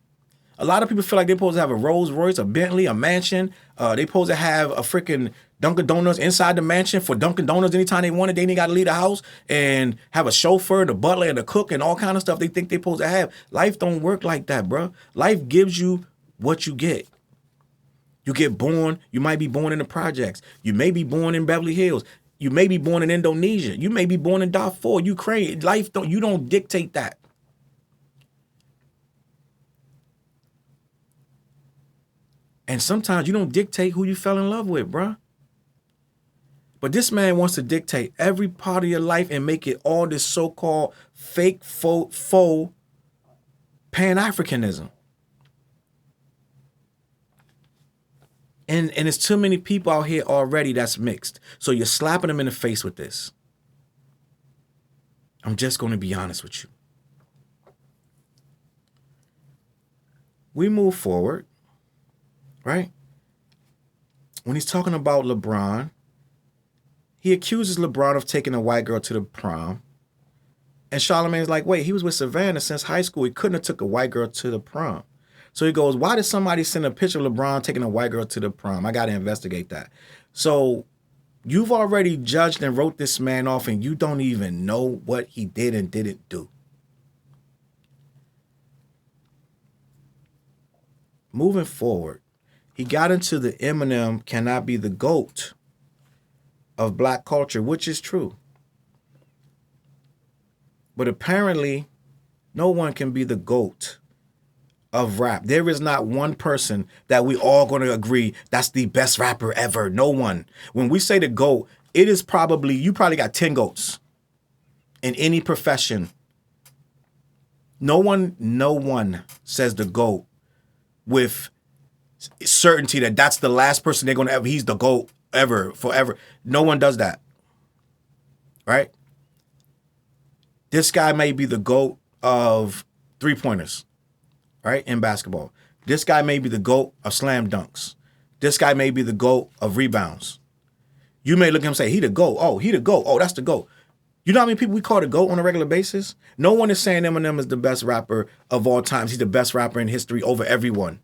A lot of people feel like they're supposed to have a Rolls Royce, a Bentley, a mansion. They're supposed to have a freaking Dunkin' Donuts inside the mansion for Dunkin' Donuts anytime they want it. They ain't got to leave the house and have a chauffeur, the butler, and the cook, and all kind of stuff they think they're supposed to have. Life don't work like that, bro. Life gives you what you get. You get born, you might be born in the projects. You may be born in Beverly Hills. You may be born in Indonesia. You may be born in Darfur, Ukraine. You don't dictate that. And sometimes you don't dictate who you fell in love with, bruh. But this man wants to dictate every part of your life and make it all this so-called fake, faux Pan-Africanism. And it's too many people out here already that's mixed. So you're slapping them in the face with this. I'm just going to be honest with you. We move forward, right? When he's talking about LeBron, he accuses LeBron of taking a white girl to the prom. And Charlamagne's like, wait, he was with Savannah since high school. He couldn't have took a white girl to the prom. So he goes, why did somebody send a picture of LeBron taking a white girl to the prom? I got to investigate that. So you've already judged and wrote this man off and you don't even know what he did and didn't do. Moving forward, he got into the Eminem cannot be the GOAT of black culture, which is true. But apparently, no one can be the GOAT of rap. There is not one person that we all going to agree that's the best rapper ever. No one. When we say the GOAT, it is probably, you probably got 10 GOATs in any profession. No one says the GOAT with certainty that that's the last person they're going to ever, he's the GOAT ever, forever. No one does that. Right? This guy may be the GOAT of three-pointers, right, in basketball. This guy may be the GOAT of slam dunks. This guy may be the GOAT of rebounds. You may look at him and say, he the GOAT. Oh, he the GOAT. Oh, that's the GOAT. You know how many people we call the GOAT on a regular basis? No one is saying Eminem is the best rapper of all times. He's the best rapper in history over everyone.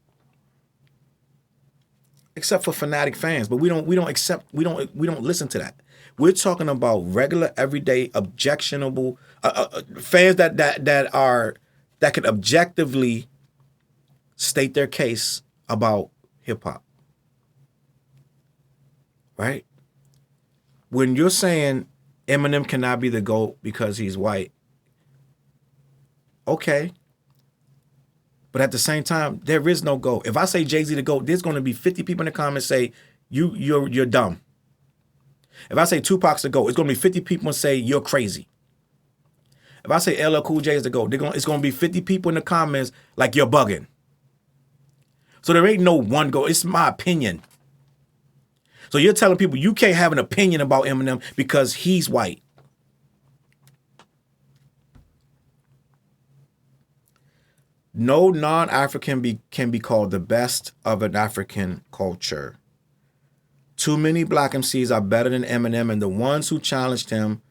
Except for fanatic fans, but we don't listen to that. We're talking about regular, everyday, objectionable fans that can objectively state their case about hip hop. Right? When you're saying Eminem cannot be the GOAT because he's white, okay. But at the same time, there is no GOAT. If I say Jay-Z the GOAT, there's going to be 50 people in the comments say you're dumb. If I say Tupac's the GOAT, it's going to be 50 people say you're crazy. If I say LL Cool J is the GOAT, it's going to be 50 people in the comments like you're bugging. So there ain't no one GOAT. It's my opinion. So you're telling people you can't have an opinion about Eminem because he's white. No non-African can be called the best of an African culture. Too many black MCs are better than Eminem, and the ones who challenged him,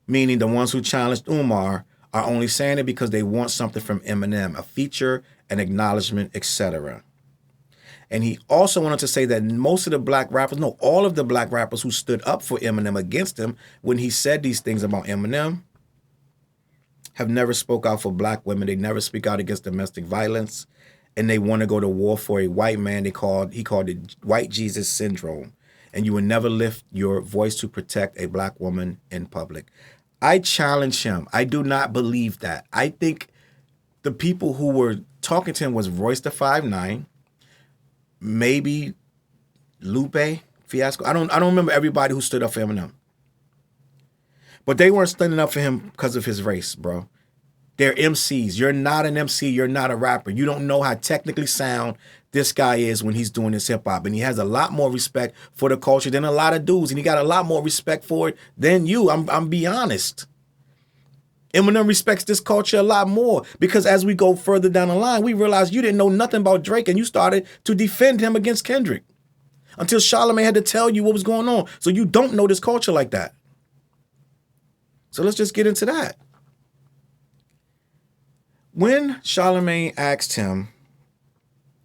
meaning the ones who challenged Umar, are only saying it because they want something from Eminem, a feature, an acknowledgement, etc. And he also wanted to say that most of the black rappers, no, all of the black rappers who stood up for Eminem against him when he said these things about Eminem have never spoke out for black women. They never speak out against domestic violence, and they want to go to war for a white man. He called it white Jesus syndrome. And you will never lift your voice to protect a black woman in public. I challenge him. I do not believe that. I think the people who were talking to him was Royce the 5'9", maybe Lupe Fiasco. I don't remember everybody who stood up for Eminem. But they weren't standing up for him because of his race, bro. They're MCs. You're not an MC. You're not a rapper. You don't know how technically sound this guy is when he's doing his hip hop. And he has a lot more respect for the culture than a lot of dudes. And he got a lot more respect for it than you. I'm be honest. Eminem respects this culture a lot more because as we go further down the line, we realize you didn't know nothing about Drake and you started to defend him against Kendrick until Charlamagne had to tell you what was going on. So you don't know this culture like that. So let's just get into that. When Charlamagne asked him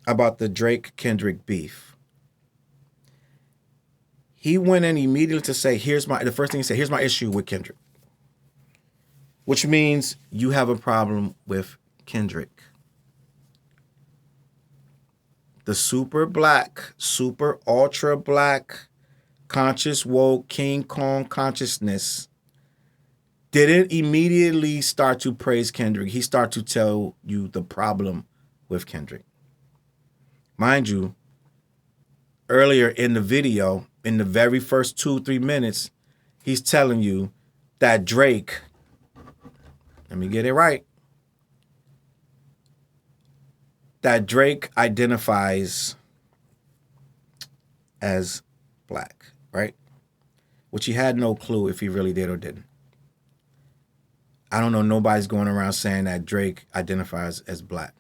about the Drake-Kendrick beef, he went in immediately to say, the first thing he said, here's my issue with Kendrick. Which means you have a problem with Kendrick. The super black, super ultra black, conscious woke, King Kong consciousness didn't immediately start to praise Kendrick. He started to tell you the problem with Kendrick. Mind you, earlier in the video, in the very first 2-3 minutes, he's telling you that Drake, let me get it right, that Drake identifies as black, right? Which he had no clue if he really did or didn't. I don't know, nobody's going around saying that Drake identifies as black.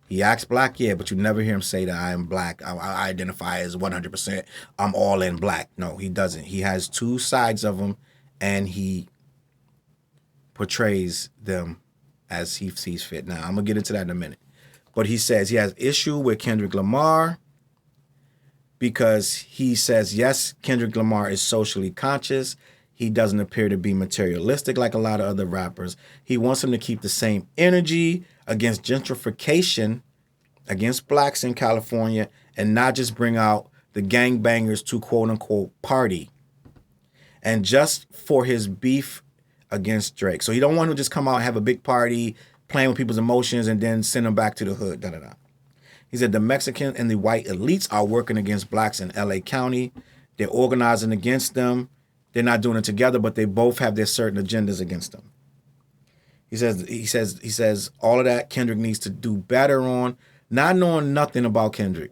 He acts black, yeah, but you never hear him say that I am black. I identify as 100%. I'm all in black. No, he doesn't. He has two sides of him, and he portrays them as he sees fit. Now, I'm going to get into that in a minute. But he says he has issue with Kendrick Lamar because he says, yes, Kendrick Lamar is socially conscious. He doesn't appear to be materialistic like a lot of other rappers. He wants him to keep the same energy against gentrification, against blacks in California, and not just bring out the gangbangers to quote-unquote party. And just for his beef against Drake. So he don't want to just come out and have a big party, playing with people's emotions and then send them back to the hood. Da da da. He said the Mexican and the white elites are working against blacks in LA County. They're organizing against them. They're not doing it together, but they both have their certain agendas against them. He says all of that Kendrick needs to do better on, not knowing nothing about Kendrick.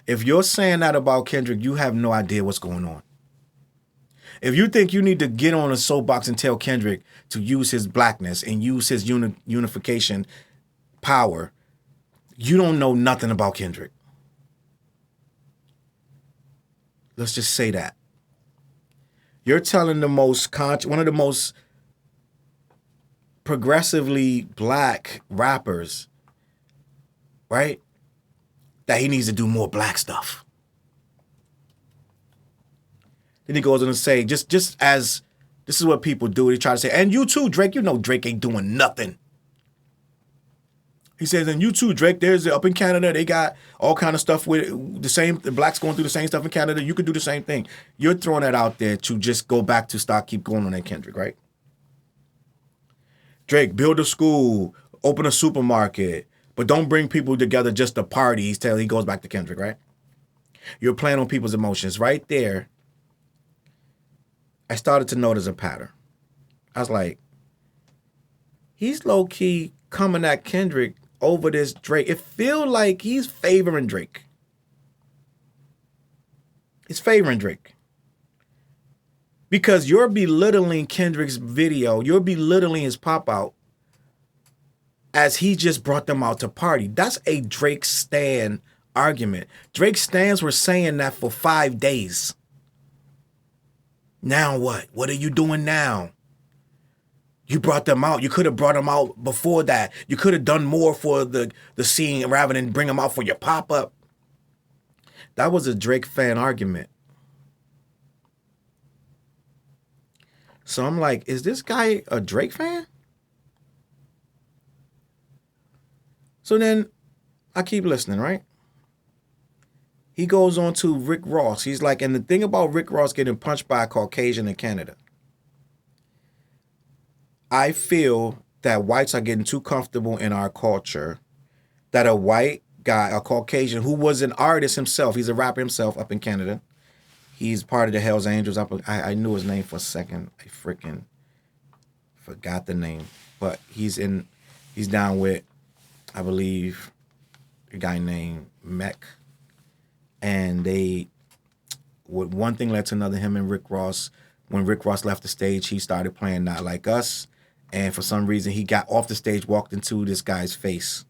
If you're saying that about Kendrick, you have no idea what's going on. If you think you need to get on a soapbox and tell Kendrick to use his blackness and use his unification power, you don't know nothing about Kendrick. Let's just say that. You're telling the most one of the most progressively black rappers, right, that he needs to do more black stuff. Then he goes on to say, just as this is what people do, he try to say, and you too, Drake, you know Drake ain't doing nothing. He says, and you too, Drake, there's up in Canada, they got all kind of stuff with the blacks going through the same stuff in Canada. You could do the same thing. You're throwing that out there to just go back to keep going on that Kendrick, right? Drake, build a school, open a supermarket, but don't bring people together just to party. He goes back to Kendrick, right? You're playing on people's emotions. Right there, I started to notice a pattern. I was like, he's low-key coming at Kendrick over this Drake. It feels like he's favoring Drake. He's favoring Drake. Because you're belittling Kendrick's video, you're belittling his pop-out as he just brought them out to party. That's a Drake stan argument. Drake stans were saying that for 5 days. Now what? What are you doing now? You brought them out. You could have brought them out before that. You could have done more for the scene rather than bring them out for your pop-up. That was a Drake fan argument. So I'm like, is this guy a Drake fan? So then I keep listening, right? He goes on to Rick Ross. He's like, and the thing about Rick Ross getting punched by a Caucasian in Canada, I feel that whites are getting too comfortable in our culture, that a white guy, a Caucasian, who was an artist himself, he's a rapper himself up in Canada. He's part of the Hells Angels. I knew his name for a second. I freaking forgot the name. But he's down with, I believe, a guy named Mech. And one thing led to another, him and Rick Ross. When Rick Ross left the stage, he started playing Not Like Us. And for some reason, he got off the stage, walked into this guy's face.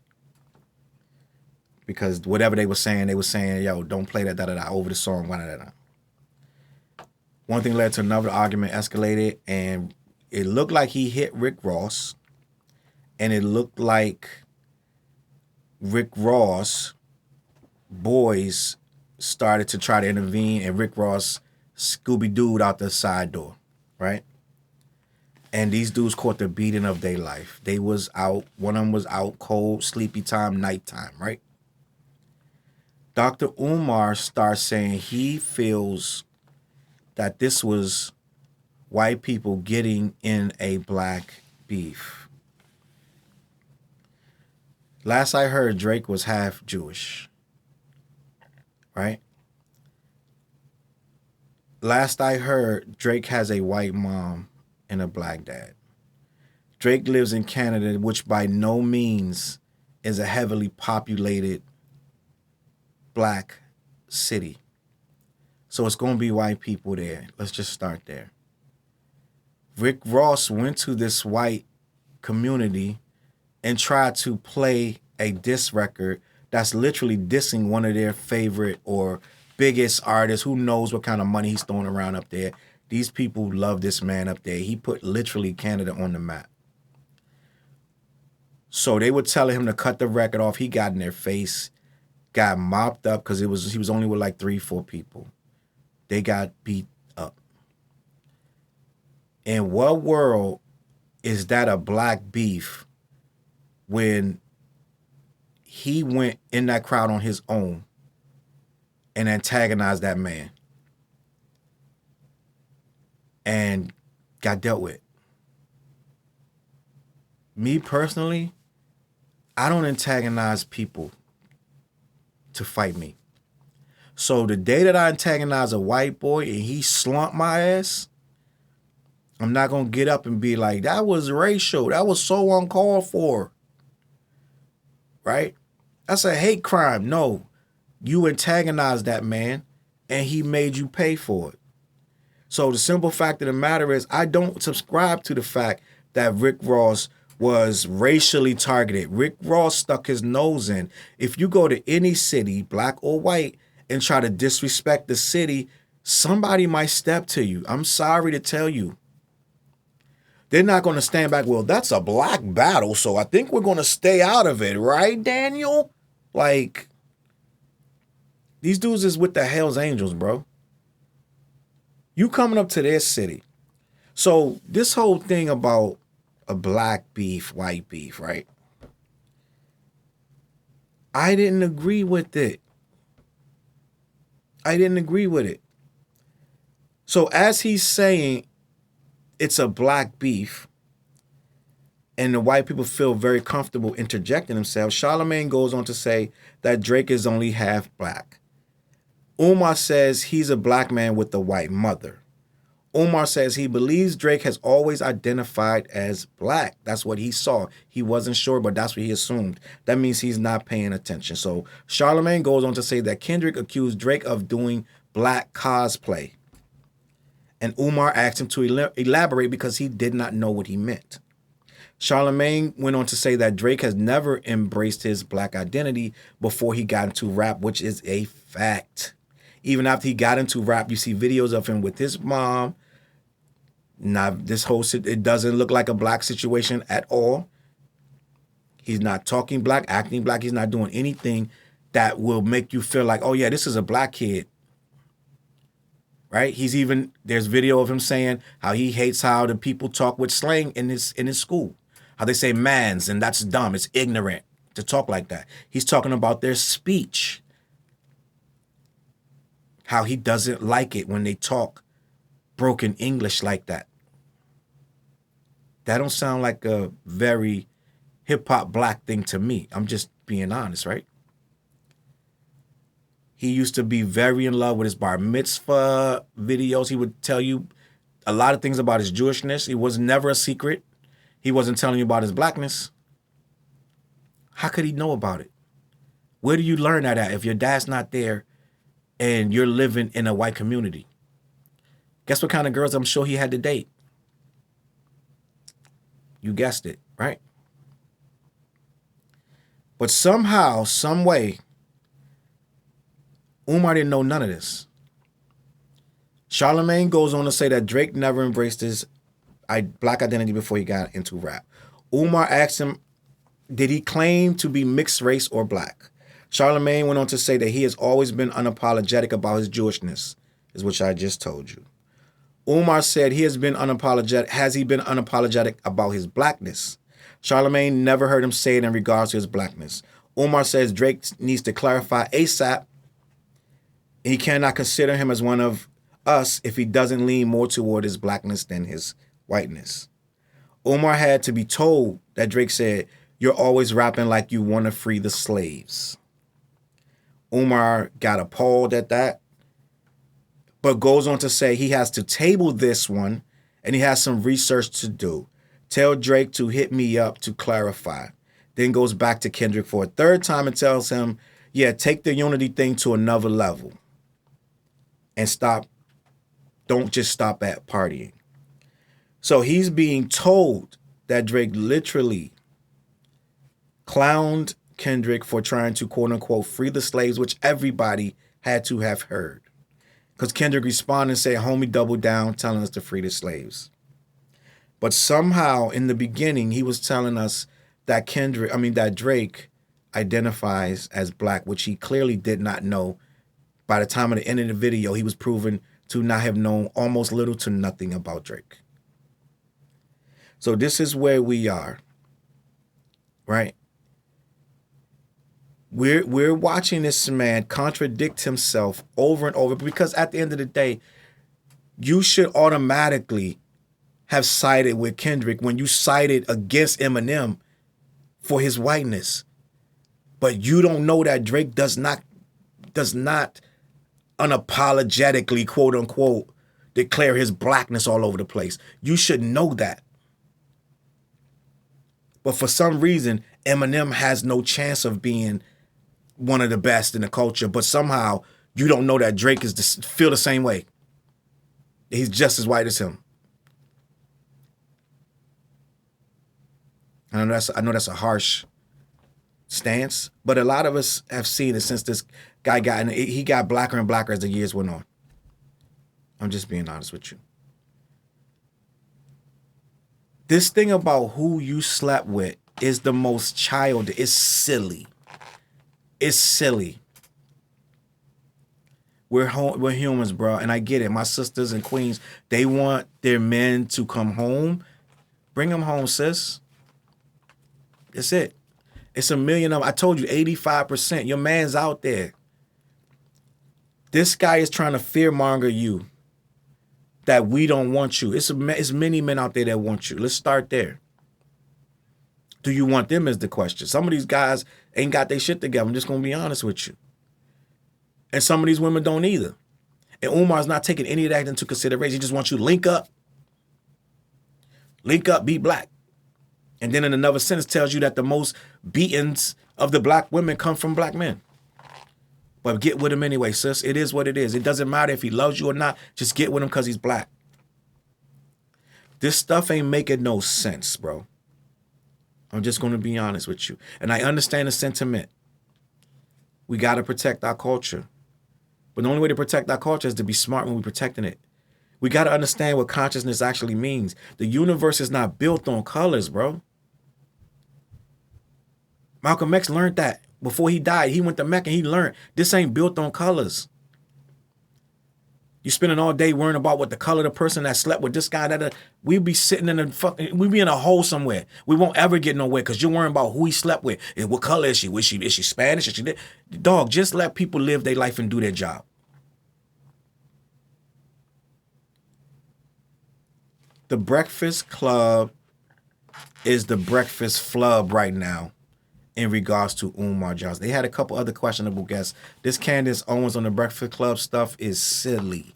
Because whatever they were saying, yo, don't play that, da-da-da, over the song, da-da-da. One thing led to another, argument escalated, and it looked like he hit Rick Ross, and it looked like Rick Ross boys started to try to intervene, and Rick Ross Scooby-Dooed out the side door, right? And these dudes caught the beating of their life. They was out, one of them was out cold, sleepy time, nighttime, right? Dr. Umar starts saying he feels that this was white people getting in a black beef. Last I heard, Drake was half Jewish, right? Last I heard, Drake has a white mom and a black dad. Drake lives in Canada, which by no means is a heavily populated black city. So it's going to be white people there. Let's just start there. Rick Ross went to this white community and tried to play a diss record that's literally dissing one of their favorite or biggest artists. Who knows what kind of money he's throwing around up there. These people love this man up there. He put literally Canada on the map. So they were telling him to cut the record off. He got in their face, got mopped up because he was only with like 3-4 people. They got beat up. In what world is that a black beef when he went in that crowd on his own and antagonized that man and got dealt with? Me personally, I don't antagonize people to fight me. So the day that I antagonize a white boy and he slumped my ass, I'm not going to get up and be like, that was racial. That was so uncalled for. Right? That's a hate crime. No, you antagonized that man and he made you pay for it. So the simple fact of the matter is I don't subscribe to the fact that Rick Ross was racially targeted. Rick Ross stuck his nose in. If you go to any city, black or white, and try to disrespect the city, somebody might step to you. I'm sorry to tell you. They're not going to stand back. Well, that's a black battle, so I think we're going to stay out of it, right, Daniel? Like, these dudes is with the Hells Angels, bro. You coming up to their city. So this whole thing about a black beef, white beef, right? I didn't agree with it. I didn't agree with it. So as he's saying it's a black beef and the white people feel very comfortable interjecting themselves, Charlemagne goes on to say that Drake is only half black. Umar says he's a black man with a white mother. Umar says he believes Drake has always identified as black. That's what he saw. He wasn't sure, but that's what he assumed. That means he's not paying attention. So Charlemagne goes on to say that Kendrick accused Drake of doing black cosplay. And Umar asked him to elaborate because he did not know what he meant. Charlemagne went on to say that Drake has never embraced his black identity before he got into rap, which is a fact. Even after he got into rap, you see videos of him with his mom. Now, it doesn't look like a black situation at all. He's not talking black, acting black. He's not doing anything that will make you feel like, oh yeah, this is a black kid. Right? There's video of him saying how he hates how the people talk with slang in his school. How they say mans, and that's dumb. It's ignorant to talk like that. He's talking about their speech. How he doesn't like it when they talk broken English like that. That don't sound like a very hip-hop black thing to me. I'm just being honest, right? He used to be very in love with his bar mitzvah videos. He would tell you a lot of things about his Jewishness. It was never a secret. He wasn't telling you about his blackness. How could he know about it? Where do you learn that at if your dad's not there and you're living in a white community? Guess what kind of girls I'm sure he had to date? You guessed it, right? But somehow, some way, Umar didn't know none of this. Charlemagne goes on to say that Drake never embraced his black identity before he got into rap. Umar asked him, did he claim to be mixed race or black? Charlemagne went on to say that he has always been unapologetic about his Jewishness, is which I just told you. Umar said he has been unapologetic. Has he been unapologetic about his blackness? Charlemagne never heard him say it in regards to his blackness. Umar says Drake needs to clarify ASAP. He cannot consider him as one of us if he doesn't lean more toward his blackness than his whiteness. Umar had to be told that Drake said, you're always rapping like you want to free the slaves. Umar got appalled at that, but goes on to say he has to table this one and he has some research to do. Tell Drake to hit me up to clarify. Then goes back to Kendrick for a third time and tells him, yeah, take the unity thing to another level and stop. Don't just stop at partying. So he's being told that Drake literally clowned Kendrick for trying to quote unquote free the slaves, which everybody had to have heard. Because Kendrick responded and said, homie, double down, telling us to free the slaves. But somehow in the beginning, he was telling us that that Drake identifies as black, which he clearly did not know. By the time of the end of the video, he was proven to not have known almost little to nothing about Drake. So this is where we are, right? We're watching this man contradict himself over and over because at the end of the day, you should automatically have sided with Kendrick when you sided against Eminem for his whiteness. But you don't know that Drake does not unapologetically, quote unquote, declare his blackness all over the place. You should know that. But for some reason, Eminem has no chance of being one of the best in the culture. But somehow you don't know that Drake feel the same way. He's just as white as him. I know that's a harsh stance, but a lot of us have seen it since this guy he got blacker and blacker as the years went on. I'm just being honest with you. This thing about who you slept with is the most childish. It's silly. It's silly. We're humans, bro, and I get it. My sisters and queens, they want their men to come home. Bring them home, sis. That's it. It's a million of them. I told you, 85%. Your man's out there. This guy is trying to fearmonger you that we don't want you. It's many men out there that want you. Let's start there. Do you want them is the question. Some of these guys ain't got their shit together. I'm just going to be honest with you. And some of these women don't either. And Umar's not taking any of that into consideration. He just wants you to link up. Link up, be black. And then in another sentence tells you that the most beatings of the black women come from black men. But get with him anyway, sis. It is what it is. It doesn't matter if he loves you or not. Just get with him because he's black. This stuff ain't making no sense, bro. I'm just going to be honest with you. And I understand the sentiment. We got to protect our culture. But the only way to protect our culture is to be smart when we're protecting it. We got to understand what consciousness actually means. The universe is not built on colors, bro. Malcolm X learned that before he died. He went to Mecca and he learned this ain't built on colors. You spending all day worrying about what the color of the person that slept with this guy, that we be sitting we be in a hole somewhere. We won't ever get nowhere because you're worrying about who he slept with and what color is she? Is she Spanish? Is she dog? Just let people live their life and do their job. The Breakfast Club is the breakfast flub right now in regards to Umar Johnson. They had a couple other questionable guests. This Candace Owens on the Breakfast Club stuff is silly.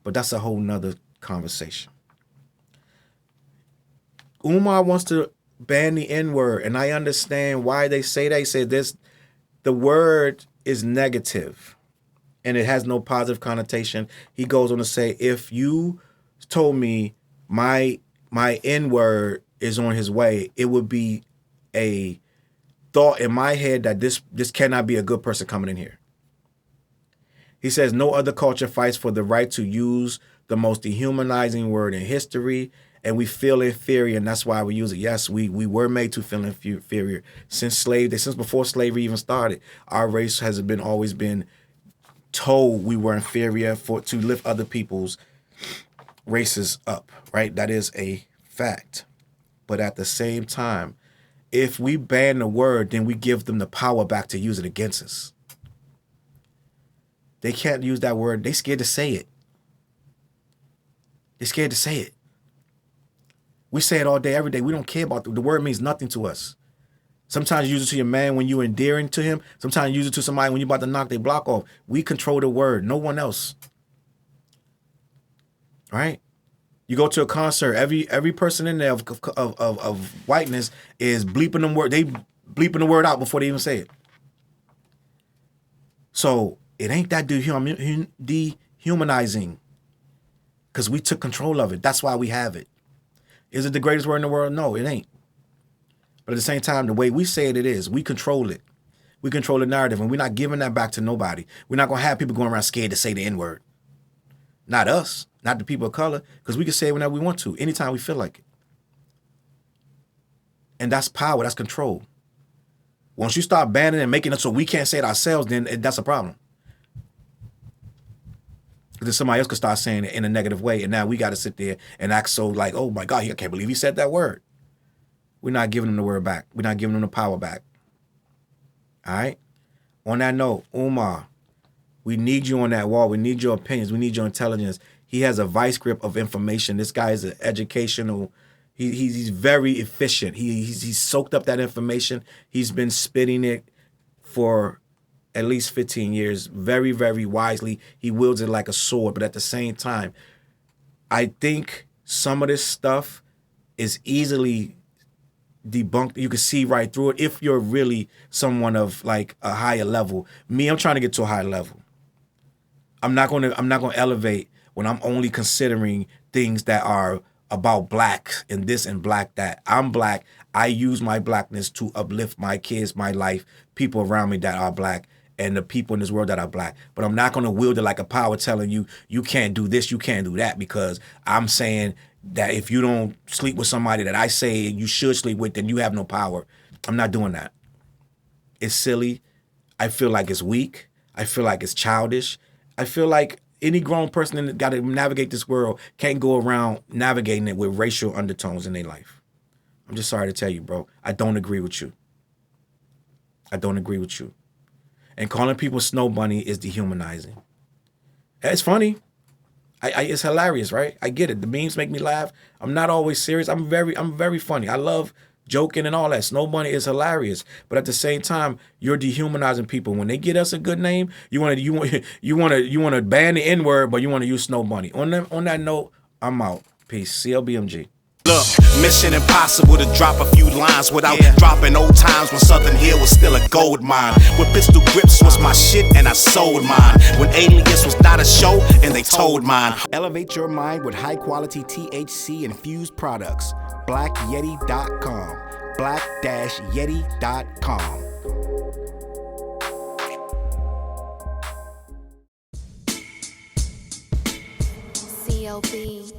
But that's a whole nother conversation. Umar wants to ban the N-word, and I understand why they say that. He said the word is negative, and it has no positive connotation. He goes on to say, if you told me my N-word is on his way, it would be a thought in my head that this cannot be a good person coming in here. He says no other culture fights for the right to use the most dehumanizing word in history, and we feel inferior, and that's why we use it. Yes, we were made to feel inferior since before slavery even started. Our race has always been told we were inferior to lift other people's races up, right? That is a fact. But at the same time, if we ban the word, then we give them the power back to use it against us. They can't use that word. They're scared to say it. They're scared to say it. We say it all day, every day. We don't care about the word means nothing to us. Sometimes you use it to your man when you're endearing to him. Sometimes you use it to somebody when you're about to knock their block off. We control the word, no one else. Right? You go to a concert, every person in there of whiteness is bleeping them word. They bleeping the word out before they even say it. So it ain't that dehumanizing because we took control of it. That's why we have it. Is it the greatest word in the world? No, it ain't. But at the same time, the way we say it is. We control it. We control the narrative, and we're not giving that back to nobody. We're not going to have people going around scared to say the N-word. Not us. Not the people of color, because we can say it whenever we want to, anytime we feel like it. And that's power, that's control. Once you start banning and making it so we can't say it ourselves, then that's a problem. Because then somebody else could start saying it in a negative way, and now we got to sit there and act so like, oh my God, I can't believe he said that word. We're not giving them the word back. We're not giving them the power back. All right? On that note, Umar, we need you on that wall. We need your opinions. We need your intelligence. He has a vice grip of information. This guy is an educational. He's very efficient. He's soaked up that information. He's been spitting it for at least 15 years, very, very wisely. He wields it like a sword, but at the same time, I think some of this stuff is easily debunked. You can see right through it if you're really someone of like a higher level. Me, I'm trying to get to a higher level. I'm not gonna elevate when I'm only considering things that are about black and this and black that. I'm black. I use my blackness to uplift my kids, my life, people around me that are black, and the people in this world that are black. But I'm not going to wield it like a power telling you, you can't do this, you can't do that, because I'm saying that if you don't sleep with somebody that I say you should sleep with, then you have no power. I'm not doing that. It's silly. I feel like it's weak. I feel like it's childish. I feel like any grown person that got to navigate this world can't go around navigating it with racial undertones in their life. I'm just sorry to tell you, bro. I don't agree with you. I don't agree with you. And calling people Snow Bunny is dehumanizing. It's funny. It's hilarious, right? I get it. The memes make me laugh. I'm not always serious. I'm very funny. I love joking and all that. Snow Bunny is hilarious, but at the same time, you're dehumanizing people. When they get us a good name, you want to ban the N-word, but you want to use Snow Bunny. On that note, I'm out. Peace. CLBMG. Look, mission impossible to drop a few lines without dropping old times when Southern Hill was still a gold mine. When pistol grips was my shit and I sold mine. When Alias was not a show and they told mine. Elevate your mind with high quality THC infused products. BlackYeti.com. Black-Yeti.com. CLB.